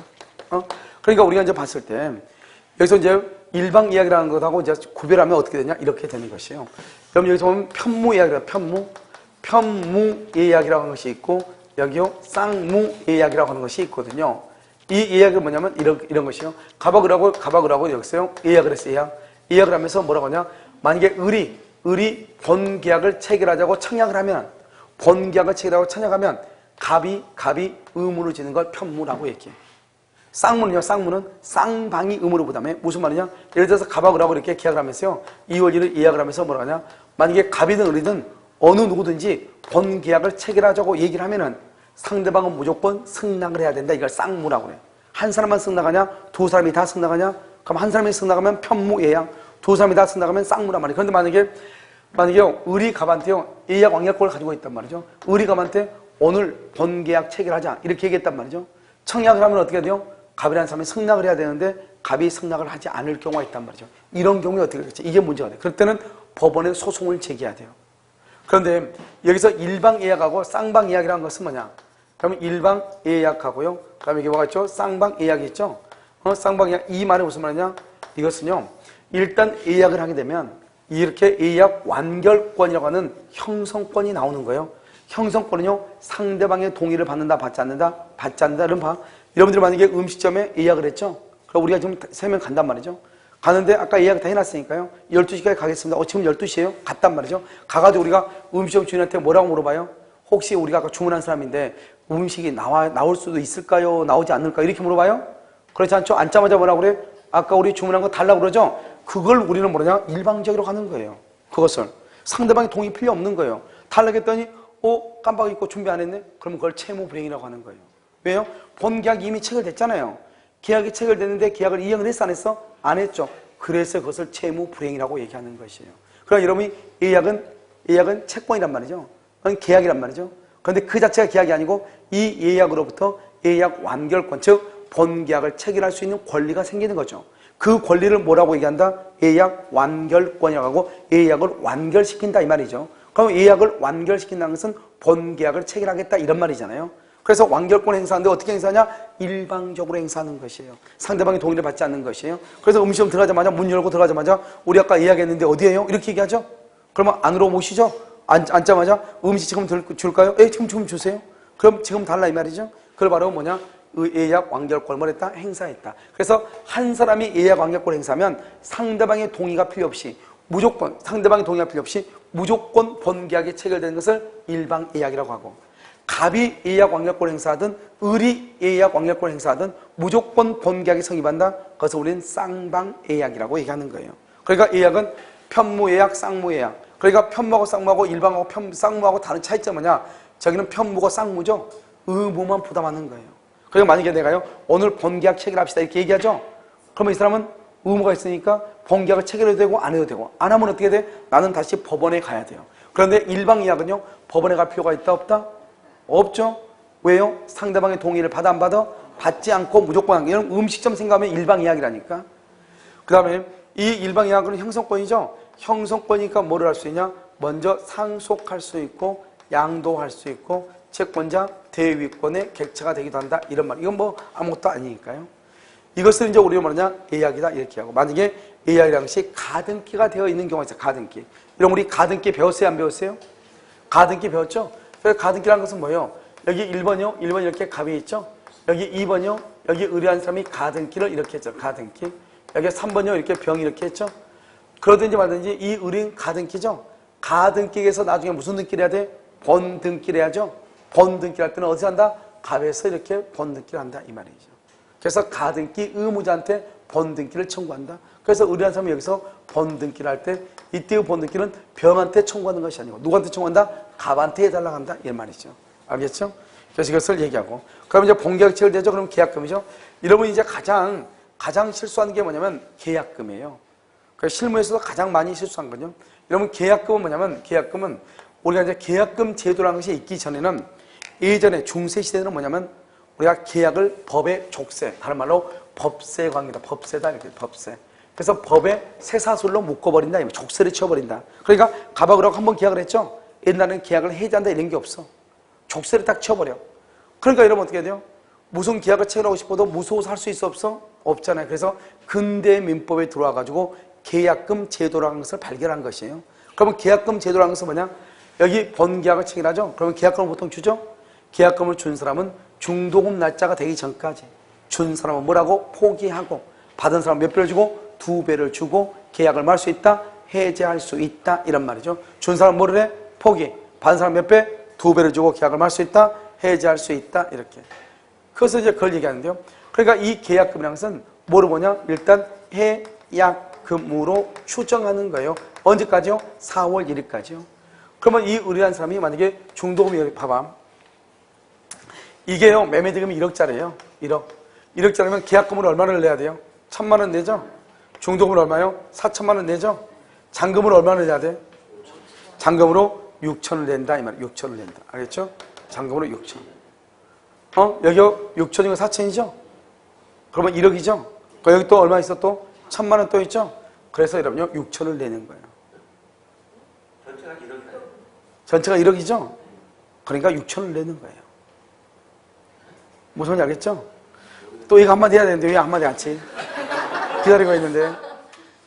그러니까 우리가 이제 봤을 때 여기서 이제 일방 이야기라는 것하고 이제 구별하면 어떻게 되냐? 이렇게 되는 것이에요. 그럼 여기서 보면 편무 이야기라 편무 예약이라고 하는 것이 있고 여기요 쌍무 예약이라고 하는 것이 있거든요. 이 예약은 뭐냐면 이런 것이요. 가박을 하고 여기서요 예약을 했어요. 예약을 하면서 뭐라고 하냐? 만약에 을이 본계약을 체결하자고 청약을 하면 본계약을 체결하고 청약하면 갑이 의무를 지는 걸 편무라고 얘기해요. 쌍무는요, 쌍무는 쌍방이 의무를 부담해. 무슨 말이냐? 예를 들어서 갑하고 을하고 이렇게 계약을 하면서요, 2월 1일 예약을 하면서 뭐라 하냐? 만약에 갑이든 을이든 어느 누구든지 본 계약을 체결하자고 얘기를 하면은 상대방은 무조건 승낙을 해야 된다. 이걸 쌍무라고 그래요. 한 사람만 승낙하냐? 두 사람이 다 승낙하냐? 그럼 한 사람이 승낙하면 편무 예약, 두 사람이 다 승낙하면 쌍무란 말이에요. 그런데 만약에 을이 갑한테요, 예약 완결권을 가지고 있단 말이죠. 을이 갑한테 오늘 본 계약 체결하자. 이렇게 얘기했단 말이죠. 청약을 하면 어떻게 돼요? 갑이라는 사람이 승낙을 해야 되는데 갑이 승낙을 하지 않을 경우가 있단 말이죠. 이런 경우에 어떻게 되겠지? 이게 문제가 돼요. 그럴 때는 법원에 소송을 제기해야 돼요. 그런데 여기서 일방 예약하고 쌍방 예약이라는 것은 뭐냐? 그러면 일방 예약하고요. 그다음에 이게 뭐가 있죠? 쌍방 예약이 있죠? 쌍방 예약. 이 말이 무슨 말이냐? 이것은요. 일단 예약을 하게 되면 이렇게 예약 완결권이라고 하는 형성권이 나오는 거예요. 형성권은요. 상대방의 동의를 받는다, 받지 않는다, 받지 않는다. 이런 봐. 여러분들이 만약에 음식점에 예약을 했죠? 그럼 우리가 지금 3명 간단 말이죠. 가는데 아까 예약 다 해놨으니까요. 12시까지 가겠습니다. 지금 12시에요? 갔단 말이죠. 가가지고 우리가 음식점 주인한테 뭐라고 물어봐요? 혹시 우리가 아까 주문한 사람인데 음식이 나올 수도 있을까요? 나오지 않을까요? 이렇게 물어봐요? 그렇지 않죠? 앉자마자 뭐라고 그래? 아까 우리 주문한 거 달라고 그러죠? 그걸 우리는 뭐냐? 일방적으로 하는 거예요. 그것을. 상대방의 동의 필요 없는 거예요. 달라고 했더니 깜빡 잊고 준비 안 했네? 그러면 그걸 채무불이행이라고 하는 거예요. 왜요? 본 계약이 이미 체결됐잖아요. 계약이 체결됐는데 계약을 이행을 했어 안 했어? 안 했죠. 그래서 그것을 채무불이행이라고 얘기하는 것이에요. 그러니까 여러분이 예약은 채권이란 말이죠. 그건 계약이란 말이죠. 그런데 그 자체가 계약이 아니고 이 예약으로부터 예약 완결권, 즉 본 계약을 체결할 수 있는 권리가 생기는 거죠. 그 권리를 뭐라고 얘기한다? 예약 완결권이라고 하고 예약을 완결시킨다 이 말이죠. 그럼 예약을 완결시킨다는 것은 본 계약을 체결하겠다 이런 말이잖아요. 그래서 완결권 행사하는데 어떻게 행사하냐? 일방적으로 행사하는 것이에요. 상대방의 동의를 받지 않는 것이에요. 그래서 음식점 들어가자마자 문 열고 들어가자마자 우리 아까 예약했는데 어디에요? 이렇게 얘기하죠. 그러면 안으로 모시죠. 앉자마자 음식 지금 줄까요? 지금 주세요. 그럼 지금 달라 이 말이죠. 그걸 바로 뭐냐? 예약 완결권을 했다? 행사했다. 그래서 한 사람이 예약 완결권을 행사하면 상대방의 동의가 필요 없이 무조건 상대방의 동의가 필요 없이 무조건 본 계약이 체결되는 것을 일방 예약이라고 하고, 갑이 예약 완결권 행사하든 을이 예약 완결권 행사하든 무조건 본 계약이 성립한다. 그것을 우리는 쌍방 예약이라고 얘기하는 거예요. 그러니까 예약은 편무 예약, 쌍무 예약. 그러니까 편무하고 쌍무하고 일방하고 쌍무하고 다른 차이점은 뭐냐? 저기는 편무고 쌍무죠. 의무만 부담하는 거예요. 그러니까 만약에 내가요 오늘 본 계약 체결합시다 이렇게 얘기하죠. 그러면 이 사람은 의무가 있으니까 본 계약을 체결해도 되고 안 해도 되고, 안 하면 어떻게 돼? 나는 다시 법원에 가야 돼요. 그런데 일방 예약은요 법원에 갈 필요가 있다 없다? 없죠. 왜요? 상대방의 동의를 받아 안 받아? 받지 않고 무조건 하는 게, 이런 음식점 생각하면 일방 예약이라니까. 그 다음에 이 일방 예약은 형성권이죠. 형성권이니까 뭐를 할 수 있냐? 먼저 상속할 수 있고 양도할 수 있고 채권자 대위권의 객체가 되기도 한다 이런 말. 이건 뭐 아무것도 아니니까요. 이것을 이제 우리가 뭐냐? 예약이다 이렇게 하고, 만약에 예약이라는 것이 가등기가 되어 있는 경우가 있어요. 가등기. 이런 우리 가등기 배웠어요? 안 배웠어요? 가등기 배웠죠? 그래서 가등기라는 것은 뭐예요? 여기 1번이요? 1번 이렇게 갑이 있죠? 여기 2번이요? 여기 의뢰한 사람이 가등기를 이렇게 했죠. 가등기. 여기 3번이요? 이렇게 병이 이렇게 했죠? 그러든지 말든지 이 의뢰인 가등기죠? 가등기에서 나중에 무슨 등기를 해야 돼? 본등기를 해야죠? 본등기를 할 때는 어디서 한다? 갑에서 이렇게 본등기를 한다 이 말이죠. 그래서 가등기 의무자한테 본등기를 청구한다. 그래서 의뢰한 사람이 여기서 본등기를 할 때 이때의 본등기는 병한테 청구하는 것이 아니고 누구한테 청구한다? 갑한테 해달라고 한다 이 말이죠. 알겠죠? 그래서 이것을 얘기하고, 그럼 이제 본계약 체결되죠? 그럼 계약금이죠. 여러분 이제 가장 실수하는 게 뭐냐면 계약금이에요. 그러니까 실무에서도 가장 많이 실수한 거죠. 여러분 계약금은 뭐냐면, 계약금은 우리가 이제 계약금 제도라는 것이 있기 전에는, 예전에 중세 시대는 뭐냐면 우리가 계약을 법의 족쇄, 다른 말로 법세 관계다. 법세다. 이렇게 법세. 그래서 법의 쇠사슬로 묶어버린다. 족쇄를 치워버린다. 그러니까 가박으로 한번 계약을 했죠. 옛날에는 계약을 해지한다 이런 게 없어. 족쇄를 딱 치워버려. 그러니까 이러면 어떻게 돼요? 무슨 계약을 체결하고 싶어도 무서워서 할 수 있어 없어? 없잖아요. 그래서 근대 민법에 들어와가지고 계약금 제도라는 것을 발견한 것이에요. 그러면 계약금 제도라는 것은 뭐냐? 여기 번계약을 체결하죠. 그러면 계약금을 보통 주죠. 계약금을 준 사람은 중도금 날짜가 되기 전까지 준 사람은 뭐라고? 포기하고 받은 사람은 몇 배를 주고? 2배를 주고 계약을 말 수 있다? 해제할 수 있다. 이런 말이죠. 준 사람은 뭐를 해? 포기. 받은 사람 몇 배? 2배를 주고 계약을 말 수 있다? 해제할 수 있다. 이렇게. 그래서 이제 그걸 얘기하는데요. 그러니까 이 계약금이라는 것은 뭐로 보냐? 일단 해약금으로 추정하는 거예요. 언제까지요? 4월 1일까지요. 그러면 이 의뢰한 사람이 만약에 중도금이 봐봐. 이게요, 매매대금이 1억짜리예요. 1억. 1억짜리면 계약금으로 얼마를 내야 돼요? 1,000만 원 내죠? 중도금은 얼마요? 4천만 원 내죠? 잔금으로 얼마를 내야 돼? 잔금으로 6천을 낸다. 이 말이에요. 6천을 낸다. 알겠죠? 잔금으로 6천. 여기요? 6천이고 4천이죠? 그러면 1억이죠? 여기 또 얼마 있어 또? 1,000만 원 또 있죠? 그래서 여러분요, 6천을 내는 거예요. 전체가 1억이나요? 전체가 1억이죠? 그러니까 6천을 내는 거예요. 무슨 말인지 알겠죠? 또 이거 한마디 해야 되는데 왜 한마디 안 치? 기다리고 있는데.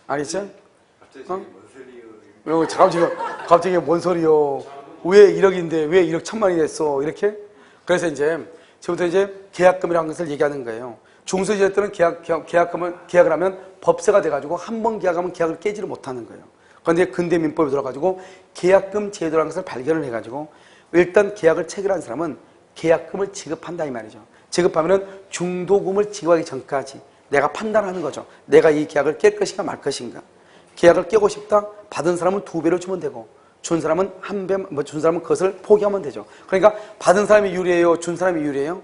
알겠죠? 갑자기 뭔 소리요? 왜 1억인데 왜 1억 1,000만이 됐어? 이렇게? 그래서 이제 지금부터 이제 계약금이라는 것을 얘기하는 거예요. 중소기업 때는 계약을 하면 법세가 돼가지고 한 번 계약하면 계약을 깨지를 못하는 거예요. 그런데 근대 민법에 들어가지고 계약금 제도라는 것을 발견을 해가지고 일단 계약을 체결한 사람은 계약금을 지급한다 이 말이죠. 지급하면은 중도금을 지급하기 전까지 내가 판단하는 거죠. 내가 이 계약을 깰 것인가 말 것인가. 계약을 깨고 싶다. 받은 사람은 2배를 주면 되고 준 사람은 준 사람은 그것을 포기하면 되죠. 그러니까 받은 사람이 유리해요? 준 사람이 유리해요?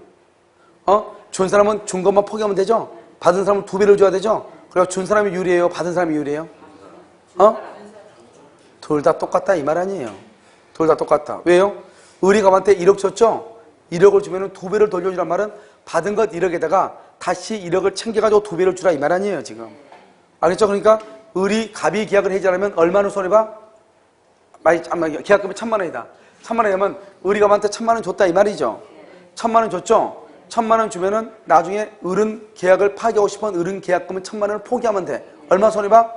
준 사람은 준 것만 포기하면 되죠? 받은 사람은 2배를 줘야 되죠? 그리고 준 사람이 유리해요? 받은 사람이 유리해요? 둘 다 똑같다 이 말 아니에요. 둘 다 똑같다. 왜요? 의리감한테 1억 줬죠? 1억을 주면 2배를 돌려주란 말은 받은 것 1억에다가 다시 1억을 챙겨가지고 2배를 주라 이 말 아니에요 지금. 알겠죠? 그러니까 갑이 계약을 해지하려면 얼마나 손해봐? 계약금이 1,000만 원이다. 1,000만 원이면 의리감한테 1,000만 원 줬다 이 말이죠. 1,000만 원 줬죠? 1,000만 원 주면은 나중에 계약을 파기하고 싶은 계약금은 1,000만 원을 포기하면 돼. 얼마 손해봐?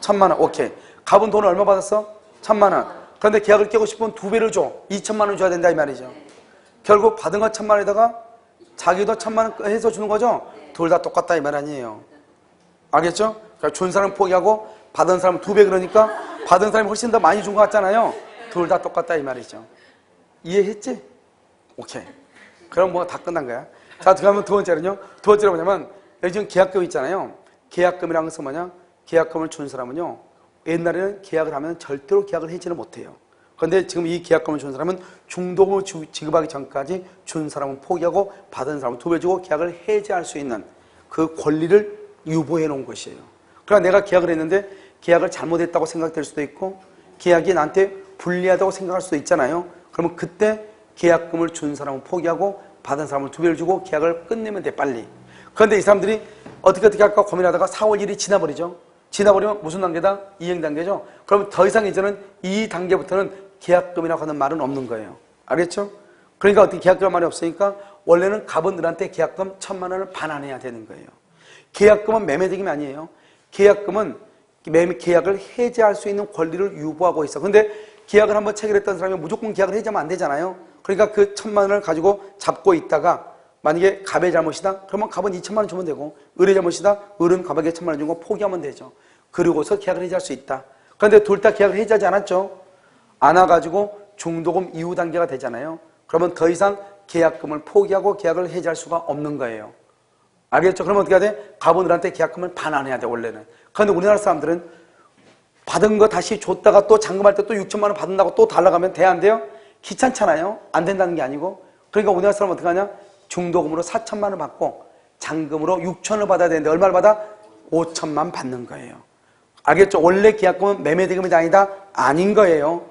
1,000만 원. 오케이. 갑은 돈을 얼마 받았어? 1,000만 원. 그런데 계약을 깨고 싶으면 2배를 줘. 2,000만 원 줘야 된다 이 말이죠. 결국 받은 거 1,000만 원에다가 자기도 1,000만 원 해서 주는 거죠? 둘 다 똑같다 이 말 아니에요. 알겠죠? 그러니까 준 사람 포기하고 받은 사람은 2배 그러니까 받은 사람이 훨씬 더 많이 준 것 같잖아요. 둘 다 똑같다 이 말이죠. 이해했지? 오케이. 그럼 뭐 다 끝난 거야. 자, 그러면 두 번째는요. 두 번째는 뭐냐면 여기 지금 계약금 있잖아요. 계약금이라는 것은 뭐냐? 계약금을 준 사람은요. 옛날에는 계약을 하면 절대로 계약을 해지를 못해요. 그런데 지금 이 계약금을 준 사람은 중도금을 지급하기 전까지 준 사람은 포기하고 받은 사람은 2배 주고 계약을 해지할 수 있는 그 권리를 유보해 놓은 것이에요. 그러니까 내가 계약을 했는데 계약을 잘못했다고 생각될 수도 있고 계약이 나한테 불리하다고 생각할 수도 있잖아요. 그러면 그때 계약금을 준 사람은 포기하고 받은 사람은 2배를 주고 계약을 끝내면 돼 빨리. 그런데 이 사람들이 어떻게 할까 고민하다가 4월 1일이 지나버리죠. 지나버리면 무슨 단계다? 이행 단계죠. 그럼 더 이상 이제는 이 단계부터는 계약금이라고 하는 말은 없는 거예요. 알겠죠? 그러니까 어떻게 계약금이라는 말이 없으니까 원래는 갑은들한테 계약금 1,000만 원을 반환해야 되는 거예요. 계약금은 매매대금이 아니에요. 계약금은 계약을 해지할 수 있는 권리를 유보하고 있어. 근데 계약을 한번 체결했던 사람이 무조건 계약을 해지하면 안 되잖아요. 그러니까 그 1,000만 원을 가지고 잡고 있다가 만약에 갑의 잘못이다? 그러면 갑은 2,000만 원 주면 되고 을의 잘못이다? 을은 갑에게 1,000만 원 주고 포기하면 되죠. 그리고서 계약을 해지할 수 있다. 그런데 둘 다 계약을 해지하지 않았죠. 안 와가지고 중도금 이후 단계가 되잖아요. 그러면 더 이상 계약금을 포기하고 계약을 해지할 수가 없는 거예요. 알겠죠? 그러면 어떻게 해야 돼? 갑은 을한테 계약금을 반환해야 돼 원래는. 그런데 우리나라 사람들은 받은 거 다시 줬다가 또 잔금할 때 또 6,000만 원 받는다고 또 달라가면 돼 안 돼요? 귀찮잖아요. 안 된다는 게 아니고. 그러니까 우리나라 사람은 어떻게 하냐? 중도금으로 4,000만 원 받고 잔금으로 6,000을 받아야 되는데 얼마를 받아? 5,000만 받는 거예요. 알겠죠? 원래 계약금은 매매대금이 아니다? 아닌 거예요.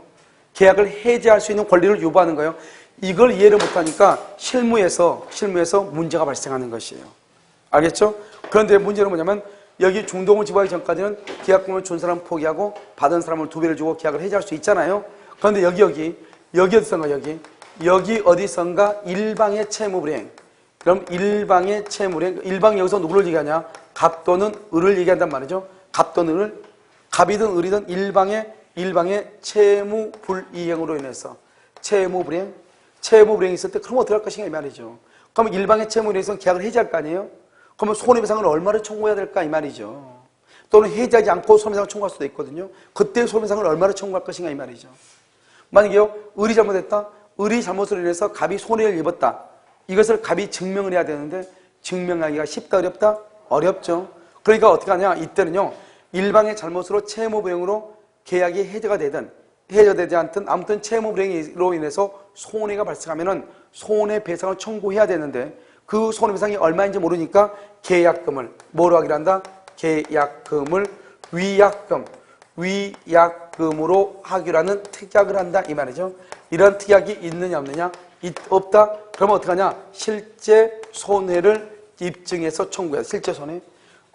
계약을 해지할 수 있는 권리를 유보하는 거예요. 이걸 이해를 못하니까 실무에서 문제가 발생하는 것이에요. 알겠죠? 그런데 문제는 뭐냐면 여기 중도금을 지급하기 전까지는 계약금을 준 사람은 포기하고 받은 사람을 2배를 주고 계약을 해지할 수 있잖아요. 그런데 여기 어디선가 여기 어디선가 일방의 채무불이행. 그럼 일방의 채무불이행. 일방 여기서 누구를 얘기하냐? 갑 또는 을을 얘기한단 말이죠. 갑 또는 을. 갑이든 을이든 일방의 채무불이행으로 인해서 채무불이행이 있을 때 그럼 어떻게 할 것인가 이 말이죠. 그럼 일방의 채무불이행에서 계약을 해지할 거 아니에요? 그러면 손해배상을 얼마를 청구해야 될까 이 말이죠. 또는 해지하지 않고 손해배상을 청구할 수도 있거든요. 그때 손해배상을 얼마를 청구할 것인가 이 말이죠. 만약에요, 을이 잘못했다. 을이 잘못으로 인해서 갑이 손해를 입었다. 이것을 갑이 증명을 해야 되는데 증명하기가 쉽다 어렵다? 어렵죠. 그러니까 어떻게 하냐? 이때는요, 일방의 잘못으로 채무불이행으로 계약이 해제가 되든 해제되지 않든 아무튼 채무불이행으로 인해서 손해가 발생하면은 손해배상을 청구해야 되는데 그 손해배상이 얼마인지 모르니까 계약금을 뭐로 하기로 한다? 계약금을 위약금으로 하기로 하는 특약을 한다 이 말이죠. 이런 특약이 있느냐 없느냐? 없다? 그러면 어떡하냐? 실제 손해를 입증해서 청구해야 돼. 실제 손해.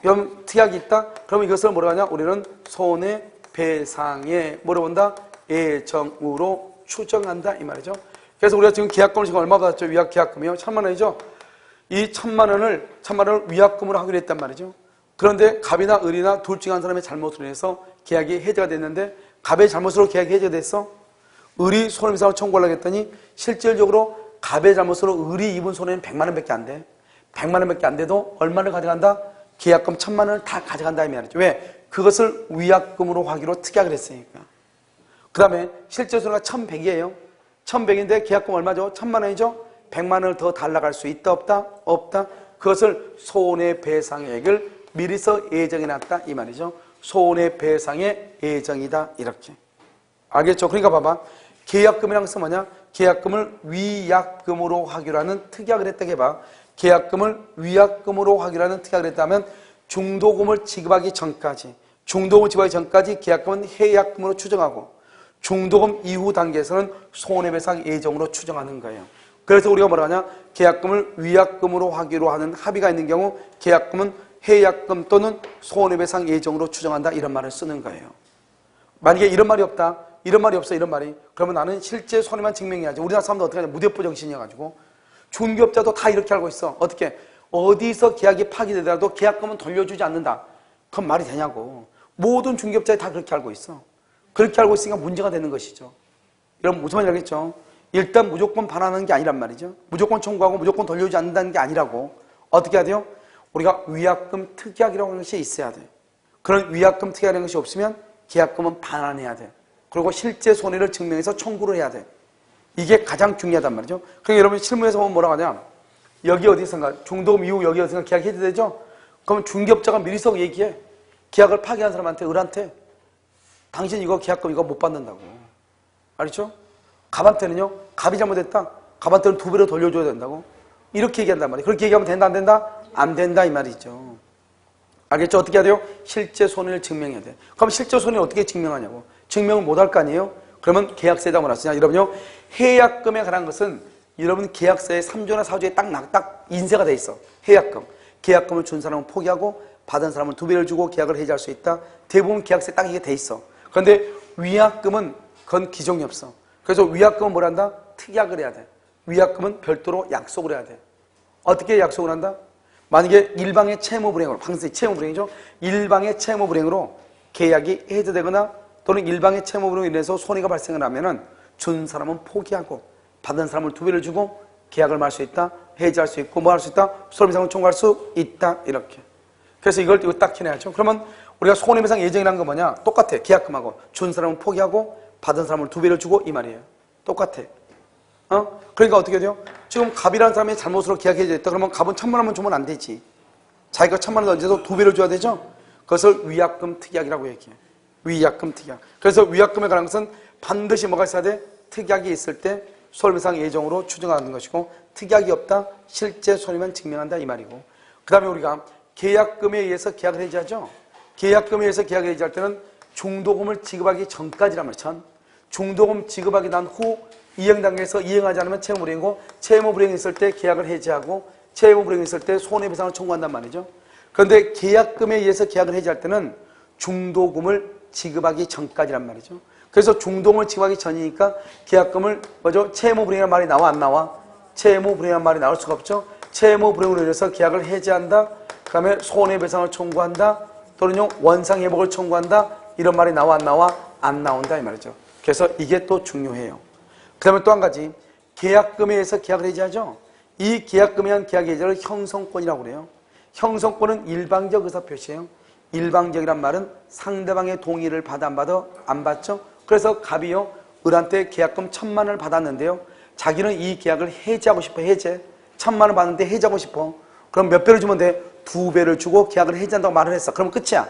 그럼 특약이 있다? 그러면 이것을 뭐라고 하냐? 우리는 손해배상에 뭐라고 한다? 예정으로 추정한다 이 말이죠. 그래서 우리가 지금 계약금을 지금 얼마 받았죠? 위약 계약금이요? 1,000만 원이죠? 이 1,000만 원을 위약금으로 하기로 했단 말이죠. 그런데 갑이나 을이나 둘 중에 한 사람의 잘못으로 인해서 계약이 해제가 됐는데 갑의 잘못으로 계약이 해제됐어? 을이 손해배상을 청구하려고 했더니 실질적으로 갑의 잘못으로 을이 입은 손해는 100만 원밖에 안 돼. 100만 원밖에 안 돼도 얼마를 가져간다? 계약금 1,000만 원을 다 가져간다 이 말이죠. 왜? 그것을 위약금으로 하기로 특약을 했으니까. 그 다음에 실제 손해가 1,100이에요. 1,100인데 계약금 얼마죠? 1,000만 원이죠? 100만 원을 더 달라갈 수 있다 없다? 없다. 그것을 손해배상액을 미리서 예정해놨다 이 말이죠. 손해배상의 예정이다 이렇게. 알겠죠? 그러니까 봐봐. 계약금이란 것은 뭐냐? 계약금을 위약금으로 하기로 하는 특약을 했다고 해봐. 계약금을 위약금으로 하기로 하는 특약을 했다면 중도금을 지급하기 전까지 계약금은 해약금으로 추정하고 중도금 이후 단계에서는 손해배상 예정으로 추정하는 거예요. 그래서 우리가 뭐라 하냐? 계약금을 위약금으로 하기로 하는 합의가 있는 경우 계약금은 해약금 또는 손해배상 예정으로 추정한다 이런 말을 쓰는 거예요. 만약에 이런 말이 없다. 이런 말이 없어. 이런 말이. 그러면 나는 실제 손해만 증명해야지. 우리나라 사람들 어떻게 하냐? 무대포 정신이어가지고 중개업자도 다 이렇게 알고 있어. 어떻게? 어디서 계약이 파기되더라도 계약금은 돌려주지 않는다. 그건 말이 되냐고. 모든 중개업자들이 다 그렇게 알고 있어. 그렇게 알고 있으니까 문제가 되는 것이죠. 여러분 무슨 말인지 알겠죠? 일단 무조건 반환하는 게 아니란 말이죠. 무조건 청구하고 무조건 돌려주지 않는다는 게 아니라고. 어떻게 해야 돼요? 우리가 위약금 특약이라고 하는 것이 있어야 돼. 그런 위약금 특약이라는 것이 없으면 계약금은 반환해야 돼. 그리고 실제 손해를 증명해서 청구를 해야 돼. 이게 가장 중요하단 말이죠. 그러니까 여러분 실무에서 보면 뭐라고 하냐? 여기 어디선가 중도금 이후 여기 어디선가 계약 해제되죠? 그러면 중개업자가 미리서 얘기해. 계약을 파기한 사람한테 을한테 당신 이거 계약금 이거 못 받는다고. 알겠죠? 갑한테는요. 갑이 잘못했다. 갑한테는 2배로 돌려줘야 된다고. 이렇게 얘기한단 말이에요. 그렇게 얘기하면 된다 안 된다? 안 된다 이 말이죠. 알겠죠? 어떻게 해야 돼요? 실제 손해를 증명해야 돼. 그럼 실제 손해를 어떻게 증명하냐고. 증명을 못 할 거 아니에요? 그러면 계약서에다 뭐라 쓰냐? 여러분요. 해약금에 관한 것은 여러분 계약서에 3조나 4조에 딱 인쇄가 돼 있어. 해약금. 계약금을 준 사람은 포기하고 받은 사람은 2배를 주고 계약을 해지할 수 있다. 대부분 계약서에 딱 이게 돼 있어. 그런데 위약금은 그건 기종이 없어. 그래서 위약금은 뭘 한다? 특약을 해야 돼. 위약금은 별도로 약속을 해야 돼. 어떻게 약속을 한다? 만약에 일방의 채무불이행으로, 방금 채무불이행이죠? 일방의 채무불이행으로 계약이 해제되거나 또는 일방의 채무불이행으로 인해서 손해가 발생을 하면은 준 사람은 포기하고 받은 사람을 2배를 주고 계약을 말 수 있다. 해지할 수 있고 뭐 할 수 있다. 손해배상을 청구할 수 있다. 이렇게. 그래서 이거 딱 해내야죠. 그러면 우리가 손해배상 예정이라는 건 뭐냐? 똑같아. 계약금하고 준 사람은 포기하고 받은 사람을 2배를 주고 이 말이에요. 똑같아. 그러니까 어떻게 돼요? 지금 갑이라는 사람이 잘못으로 계약해졌다. 그러면 갑은 1,000만 원만 주면 안 되지. 자기가 1,000만 원 던져서 2배를 줘야 되죠? 그것을 위약금 특약이라고 얘기해. 위약금 특약. 그래서 위약금에 관한 것은 반드시 뭐가 있어야 돼? 특약이 있을 때 손해배상 예정으로 추정하는 것이고 특약이 없다. 실제 손해만 증명한다 이 말이고. 그 다음에 우리가 계약금에 의해서 계약을 해지하죠. 계약금에 의해서 계약을 해지할 때는 중도금을 지급하기 전까지란 말이죠. 중도금 지급하기 난 후 이행 단계에서 이행하지 않으면 채무 불이행이고, 채무 불이행이 있을 때 계약을 해지하고, 채무 불이행이 있을 때 손해배상을 청구한단 말이죠. 그런데 계약금에 의해서 계약을 해지할 때는 중도금을 지급하기 전까지란 말이죠. 그래서 중도금을 지급하기 전이니까 계약금을 채무 불이행이라는 말이 나와 안 나와? 채무 불이행이라는 말이 나올 수가 없죠. 채무 불이행으로 인해서 계약을 해지한다. 그 다음에 손해배상을 청구한다. 또는요 원상회복을 청구한다. 이런 말이 나와 안 나와? 안 나온다 이 말이죠. 그래서 이게 또 중요해요. 그 다음에 또 한 가지, 계약금에 의해서 계약을 해지하죠. 이 계약금에 의한 계약 해지를 형성권이라고 그래요. 형성권은 일방적 의사표시예요. 일방적이란 말은 상대방의 동의를 받아 안 받아? 안 받죠. 그래서 갑이요 을한테 계약금 1,000만 원을 받았는데요, 자기는 이 계약을 해지하고 싶어. 해제 1,000만 원 받는데 해지하고 싶어. 그럼 몇 배를 주면 돼? 2배를 주고 계약을 해지한다고 말을 했어. 그럼 끝이야.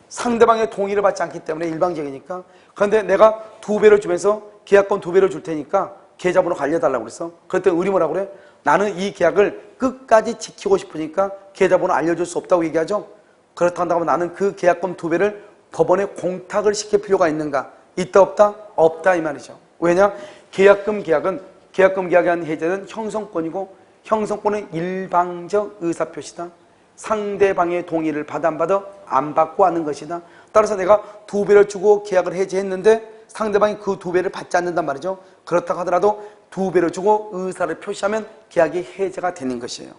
상대방의 동의를 받지 않기 때문에 일방적이니까. 그런데 내가 2배를 주면서 계약금 2배를 줄 테니까 계좌번호 알려달라고 그랬어. 그랬더니 우리 뭐라고 그래? 나는 이 계약을 끝까지 지키고 싶으니까 계좌번호 알려줄 수 없다고 얘기하죠. 그렇다고 한다면 나는 그 계약금 2배를 법원에 공탁을 시킬 필요가 있는가? 있다 없다? 없다 이 말이죠. 왜냐? 계약금 계약에 대한 해제는 형성권이고, 형성권은 일방적 의사표시다. 상대방의 동의를 받아 안 받아? 안 받고 하는 것이다. 따라서 내가 2배를 주고 계약을 해지했는데 상대방이 그 2배를 받지 않는단 말이죠. 그렇다고 하더라도 2배를 주고 의사를 표시하면 계약이 해제가 되는 것이에요.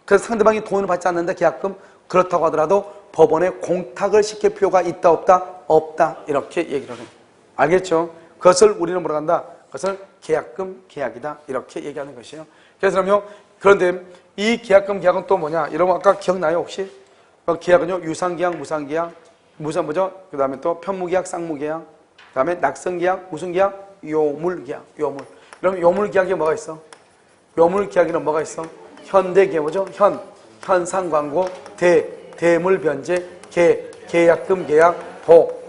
그래서 상대방이 돈을 받지 않는다 계약금, 그렇다고 하더라도 법원에 공탁을 시킬 필요가 있다 없다? 없다. 이렇게 얘기를 해요. 알겠죠? 그것을 우리는 뭐라고 한다? 그것을 계약금 계약이다. 이렇게 얘기하는 것이에요. 그런데 이 계약금 계약은 또 뭐냐? 여러분 아까 기억나요 혹시? 계약은요 유상계약, 무상계약, 그 다음에 또 편무계약, 쌍무계약, 그 다음에 낙성계약, 무슨 계약? 요물계약, 요물. 그럼 요물계약에 뭐가 있어? 요물계약에는 뭐가 있어? 현대계약, 뭐죠? 현상광고, 대물변제, 계약금, 계약,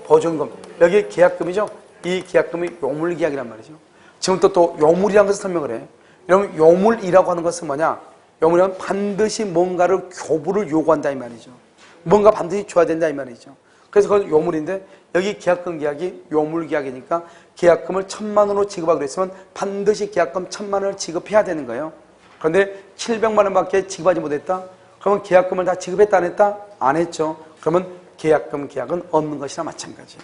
보증금. 여기 계약금이죠? 이 계약금이 요물계약이란 말이죠. 지금부터 또 요물이라는 것을 설명을 해. 여러분 요물이라고 하는 것은 뭐냐? 요물은 반드시 뭔가를 교부를 요구한다 이 말이죠. 뭔가 반드시 줘야 된다 이 말이죠. 그래서 그건 요물인데 여기 계약금 계약이 요물 계약이니까 계약금을 1,000만 원으로 지급하기로 했으면 반드시 계약금 1,000만 원을 지급해야 되는 거예요. 그런데 700만 원밖에 지급하지 못했다? 그러면 계약금을 다 지급했다 안 했다? 안 했죠. 그러면 계약금 계약은 없는 것이나 마찬가지예요.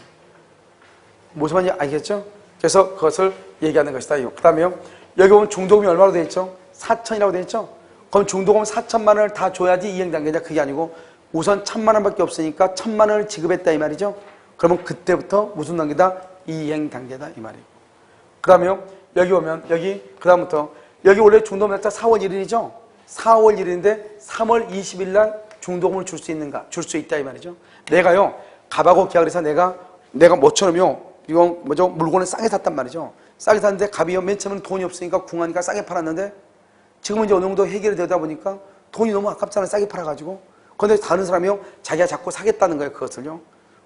무슨 말인지 알겠죠? 그래서 그것을 얘기하는 것이다. 그 다음에요. 여기 보면 중도금이 얼마로 되어 있죠? 4천이라고 되어 있죠? 그럼 중도금 4천만 원을 다 줘야지 이행단계냐? 그게 아니고 우선 1,000만 원밖에 없으니까 1,000만 원을 지급했다 이 말이죠. 그러면 그때부터 무슨 단계다? 이행단계다 이 말이고. 그 다음에요. 여기 보면 그 다음부터 여기 원래 중도금 날짜 4월 1일이죠? 4월 1일인데 3월 20일 날 중도금을 줄 수 있는가? 줄 수 있다 이 말이죠. 내가요 갑하고 계약을 해서 내가 뭐처럼요 이거 뭐죠? 물건을 싸게 샀단 말이죠. 싸게 샀는데 갑이요 맨 처음에는 돈이 없으니까 궁하니까 싸게 팔았는데 지금은 이제 어느 정도 해결이 되다 보니까 돈이 너무 아깝잖아요. 싸게 팔아가지고. 그런데 다른 사람이요 자기가 자꾸 사겠다는 거예요. 그것을요.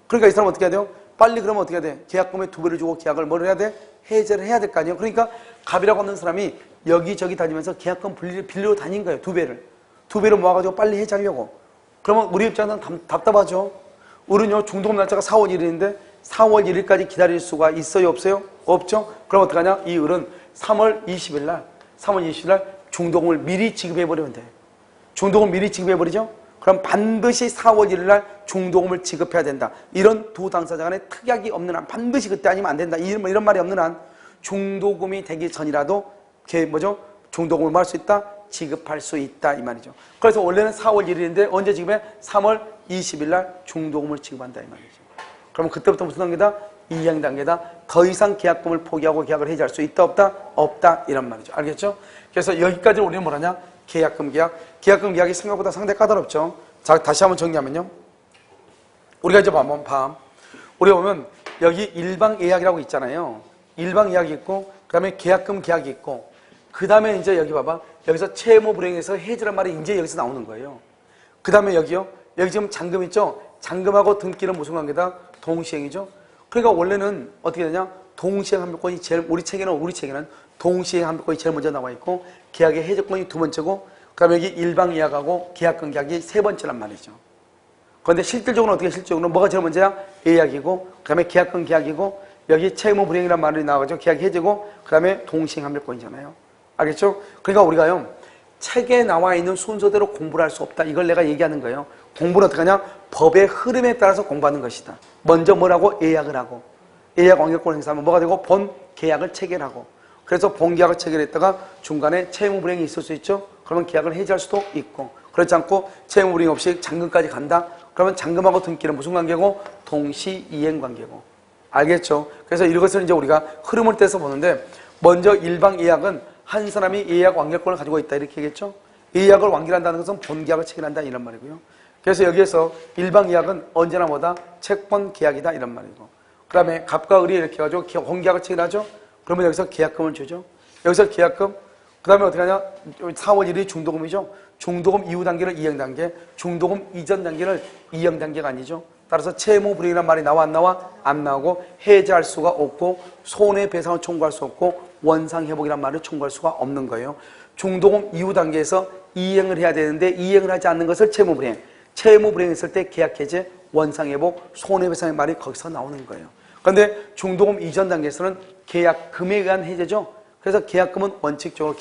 그러니까 이 사람은 어떻게 해야 돼요? 빨리 그러면 어떻게 해야 돼? 계약금의 2배를 주고 계약을 뭘 해야 돼? 해제를 해야 될 거 아니에요. 그러니까 갑이라고 하는 사람이 여기저기 다니면서 계약금 빌리러 다닌 거예요. 2배를 모아가지고 빨리 해제하려고. 그러면 우리 입장에서는 답답하죠. 우리는요 중도금 날짜가 4월 1일인데 4월 1일까지 기다릴 수가 있어요? 없어요? 없죠? 그럼 어떡하냐? 이 을은 3월 20일 날 중도금을 미리 지급해버리면 돼. 중도금 미리 지급해버리죠? 그럼 반드시 4월 1일 날 중도금을 지급해야 된다. 이런 두 당사자 간에 특약이 없는 한, 반드시 그때 아니면 안 된다. 이런 말이 없는 한 중도금이 되기 전이라도 중도금을 뭐 할 수 있다? 지급할 수 있다 이 말이죠. 그래서 원래는 4월 1일인데 언제 지급해? 3월 20일 날 중도금을 지급한다 이 말이죠. 그러면 그때부터 무슨 단계다? 이행 단계다. 더 이상 계약금을 포기하고 계약을 해지할 수 있다 없다? 없다 이런 말이죠. 알겠죠? 그래서 여기까지 우리는 뭐라냐? 계약금 계약금 계약이 생각보다 상당히 까다롭죠. 자, 다시 한번 정리하면요. 우리가 이제 우리가 보면 여기 일방 예약이라고 있잖아요. 일방 예약이 있고 그 다음에 계약금 계약이 있고 그 다음에 이제 여기 봐봐. 여기서 채무 불이행에서 해지란 말이 이제 여기서 나오는 거예요. 그 다음에 여기 지금 잔금 있죠? 잔금하고 등기는 무슨 관계다? 동시행이죠. 그러니까 원래는 어떻게 되냐? 동시행 한별권이 우리 책에는 동시행 한별권이 제일 먼저 나와 있고 계약의 해제권이 두 번째고 그다음에 여기 일방 예약하고 계약금 계약이 세 번째란 말이죠. 그런데 실질적으로는 어떻게 실질적으로 뭐가 제일 먼저야? 예약이고 그다음에 계약금 계약이고 여기 채무 불이행이라는 말이 나와가지고 계약이 해지고 그 다음에 동시행함별권이잖아요. 알겠죠? 그러니까 우리가요 책에 나와 있는 순서대로 공부를 할 수 없다. 이걸 내가 얘기하는 거예요. 공부는 어떻게 하냐? 법의 흐름에 따라서 공부하는 것이다. 먼저 뭐라고? 예약을 하고 예약 완결권 행사하면 뭐가 되고? 본 계약을 체결하고 그래서 본 계약을 체결했다가 중간에 채무 불이행이 있을 수 있죠. 그러면 계약을 해지할 수도 있고 그렇지 않고 채무 불이행 없이 잔금까지 간다. 그러면 잔금하고 등기는 무슨 관계고? 동시 이행 관계고. 알겠죠? 그래서 이것을 이제 우리가 흐름을 떼서 보는데 먼저 일방 예약은 한 사람이 예약 완결권을 가지고 있다 이렇게 얘기했죠. 예약을 완결한다는 것은 본 계약을 체결한다 이런 말이고요. 그래서 여기에서 일방 예약은 언제나 뭐다? 채권 계약이다 이런 말이고 그 다음에 갑과 을이 이렇게 해가지고 본계약을 체결하죠. 그러면 여기서 계약금을 주죠. 여기서 계약금 그 다음에 어떻게 하냐? 4월 1일이 중도금이죠. 중도금 이후 단계를 이행 단계, 중도금 이전 단계를 이행 단계가 아니죠. 따라서 채무 불이행이라는 말이 나와 안 나와? 안 나오고 해지할 수가 없고 손해배상을 청구할 수 없고 원상회복이라는 말을 청구할 수가 없는 거예요. 중도금 이후 단계에서 이행을 해야 되는데 이행을 하지 않는 것을 채무 불이행. 채무 불이행했을 때 계약 해지, 원상회복, 손해배상의 말이 거기서 나오는 거예요. 그런데 중도금 이전 단계에서는 계약금에 의한 해제죠. 그래서 계약금은 원칙적으로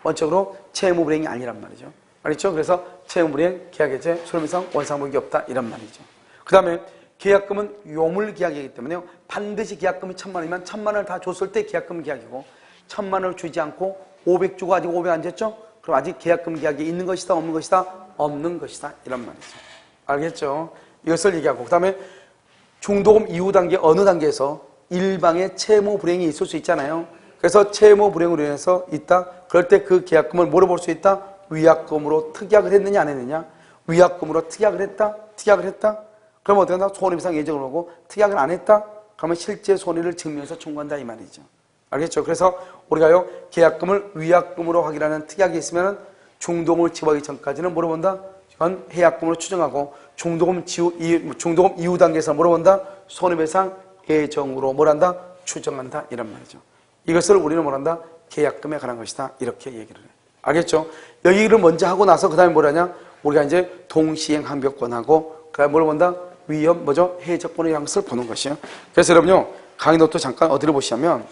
원칙적으로 채무 불이행이 아니란 말이죠. 알겠죠? 그래서 채무 불이행, 계약 해제, 손해배상, 원상회복이 없다 이런 말이죠. 그 다음에 계약금은 요물 계약이기 때문에요. 반드시 계약금이 1,000만 원이면 1,000만 원을 다 줬을 때 계약금 계약이고 1,000만 원을 주지 않고 500 주고 아직 500 안 줬죠? 그럼 아직 계약금 계약이 있는 것이다 없는 것이다? 없는 것이다 이런 말이죠. 알겠죠? 이것을 얘기하고 그 다음에 중도금 이후 단계 어느 단계에서 일방의 채무 불이행이 있을 수 있잖아요. 그래서 채무 불이행으로 인해서 있다. 그럴 때 그 계약금을 뭐로 볼 수 있다? 위약금으로 특약을 했느냐 안 했느냐? 위약금으로 특약을 했다. 그러면 어떻게 한다? 손해배상 예정을 하고 특약을 안 했다? 그러면 실제 손해를 증명해서 청구한다 이 말이죠. 알겠죠? 그래서 우리가요 계약금을 위약금으로 확인하는 특약이 있으면 중도금을 지불하기 전까지는 뭐로 본다? 이건 해약금으로 추정하고 중도금 이후 단계에서 뭐로 본다? 손해배상 예정으로 뭘 한다? 추정한다 이런 말이죠. 이것을 우리는 뭐란다? 계약금에 관한 것이다 이렇게 얘기를 해요. 알겠죠? 여기를 먼저 하고 나서 그 다음에 뭐라냐? 우리가 이제 동시행 항변권하고 그 다음에 뭘 본다? 위험 뭐죠? 해적권의 양식을 보는 것이에요. 그래서 여러분요 강의 노트 잠깐 어디를 보시냐면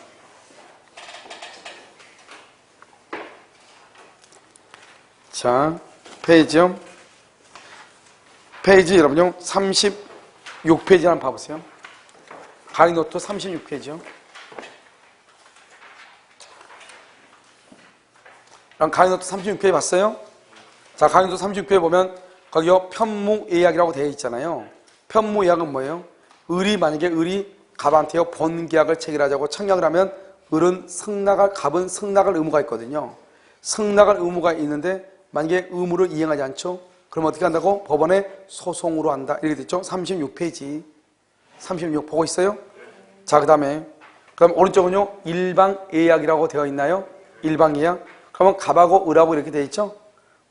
자 페이지요. 페이지 여러분요 36페이지 한번 봐보세요. 강의 노트 36페이지요. 강의 노트 36페이지 봤어요? 자 강의 노트 36페이지 보면 거기요 편무예약이라고 되어 있잖아요. 편무예약은 뭐예요? 만약에 을이 갑한테요 본계약을 체결하자고 청약을 하면 을은 갑은 승낙할 의무가 있거든요. 승낙할 의무가 있는데 만약에 의무를 이행하지 않죠? 그럼 어떻게 한다고? 법원에 소송으로 한다. 이렇게 됐죠? 36페이지 36 보고 있어요? 자 그 다음에 그럼 오른쪽은요 일방예약이라고 되어 있나요? 일방예약. 그러면 갑하고 을하고 이렇게 되어 있죠?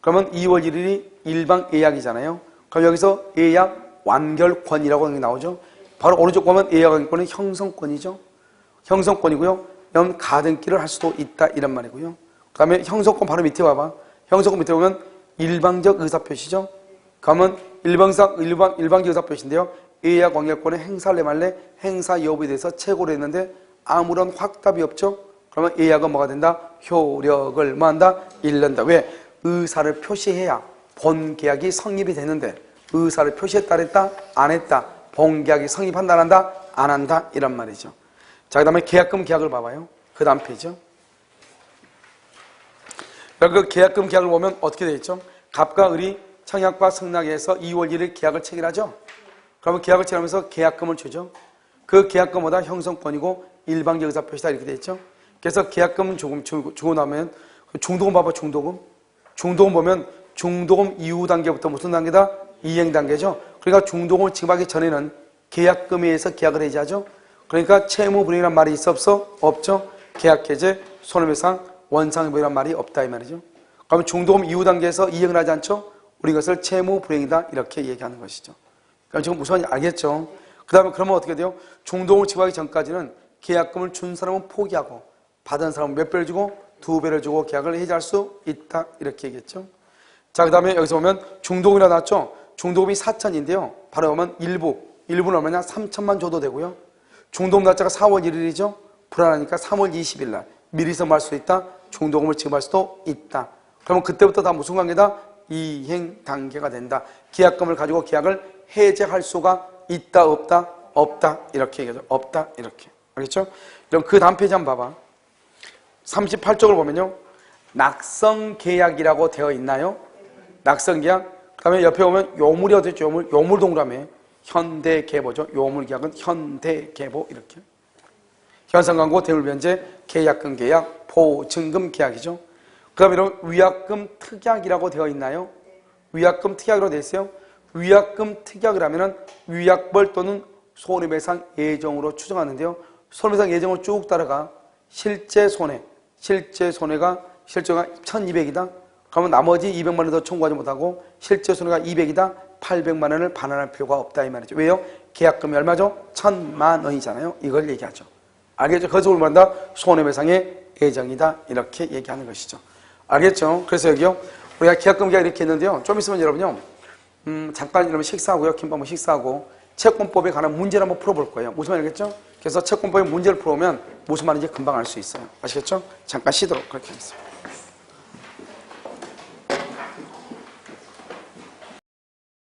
그러면 2월 1일이 일방예약이잖아요. 그럼 여기서 예약 완결권이라고 나오죠. 바로 오른쪽 보면 예약 완결권은 형성권이죠. 형성권이고요. 이런 가등기를 할 수도 있다 이런 말이고요. 그 다음에 형성권 바로 밑에 봐봐. 형성권 밑에 보면 일방적 의사표시죠. 그러면 일방적 의사표시인데요. 예약 완결권의 행사를 말래 행사 여부에 대해서 최고로 했는데 아무런 확답이 없죠. 그러면 예약은 뭐가 된다? 효력을 뭐 한다? 잃는다. 왜? 의사를 표시해야 본 계약이 성립이 되는데 의사를 표시했다 했다? 안 했다. 본 계약이 성립한다 안 한다? 안 한다. 이런 말이죠. 자, 그 다음에 계약금 계약을 봐봐요. 그 다음 페이지죠. 그 계약금 계약을 보면 어떻게 되어 있죠? 갑과 을이 청약과 승낙에서 2월 1일 계약을 체결하죠. 그러면 계약을 체결하면서 계약금을 주죠. 그 계약금보다 형성권이고 일방적 의사표시다 이렇게 되어 있죠. 그래서 계약금은 조금 주고 나면 중도금 봐봐. 중도금 보면 중도금 이후 단계부터 무슨 단계다? 이행 단계죠. 그러니까 중도금을 지급하기 전에는 계약금에 의해서 계약을 해지하죠. 그러니까 채무 불이행이란 말이 있어 없어? 없죠. 계약 해제, 손해배상, 원상회복이란 말이 없다 이 말이죠. 그러면 중도금 이후 단계에서 이행을 하지 않죠? 우리 이것을 채무 불이행이다 이렇게 얘기하는 것이죠. 그럼 지금 무슨 말인지 알겠죠? 그 다음에 그러면 어떻게 돼요? 중도금을 지급하기 전까지는 계약금을 준 사람은 포기하고 받은 사람은 몇 배를 주고 2배를 주고 계약을 해지할 수 있다 이렇게 얘기했죠. 자, 그 다음에 여기서 보면 중도금이라 나왔죠. 중도금이 4천인데요. 바로 보면 일부는 얼마냐? 3천만 줘도 되고요. 중도금 날짜가 4월 1일이죠. 불안하니까 3월 20일 날 미리 선고할 수 있다. 중도금을 지급할 수도 있다. 그러면 그때부터 다 무슨 관계다? 이행 단계가 된다. 계약금을 가지고 계약을 해제할 수가 있다, 없다? 없다. 이렇게 얘기하죠. 없다. 이렇게. 알겠죠? 그럼 그 다음 페이지 한번 봐봐. 38쪽을 보면요. 낙성 계약이라고 되어 있나요? 낙성 계약. 그 다음에 옆에 보면 요물이 어디 있죠? 요물. 요물 동그라미. 현대계보죠. 요물 계약은 현대계보. 이렇게. 현상광고, 대물변제, 계약금 계약, 보증금 계약이죠. 그 다음에 이런 위약금 특약이라고 되어 있나요? 위약금 특약으로 되어 있어요. 위약금 특약을 하면은 위약벌 또는 손해배상 예정으로 추정하는데요. 손해배상 예정을 쭉 따라가 실제 손해가 1200이다. 그러면 나머지 200만 원 더 청구하지 못하고 실제 손해가 200이다. 800만 원을 반환할 필요가 없다 이 말이죠. 왜요? 계약금이 얼마죠? 1000만 원이잖아요. 이걸 얘기하죠. 알겠죠? 그것을 말한다. 손해배상의 예정이다. 이렇게 얘기하는 것이죠. 알겠죠? 그래서 여기요. 우리가 계약금 계약 이렇게 했는데요. 좀 있으면 여러분요. 잠깐 여러분 식사하고요. 김밥 식사하고 채권법에 관한 문제를 한번 풀어볼 거예요. 무슨 말이겠죠? 그래서 채권법의 문제를 풀어오면 무슨 말인지 금방 알 수 있어요. 아시겠죠? 잠깐 쉬도록 그렇게 하겠습니다.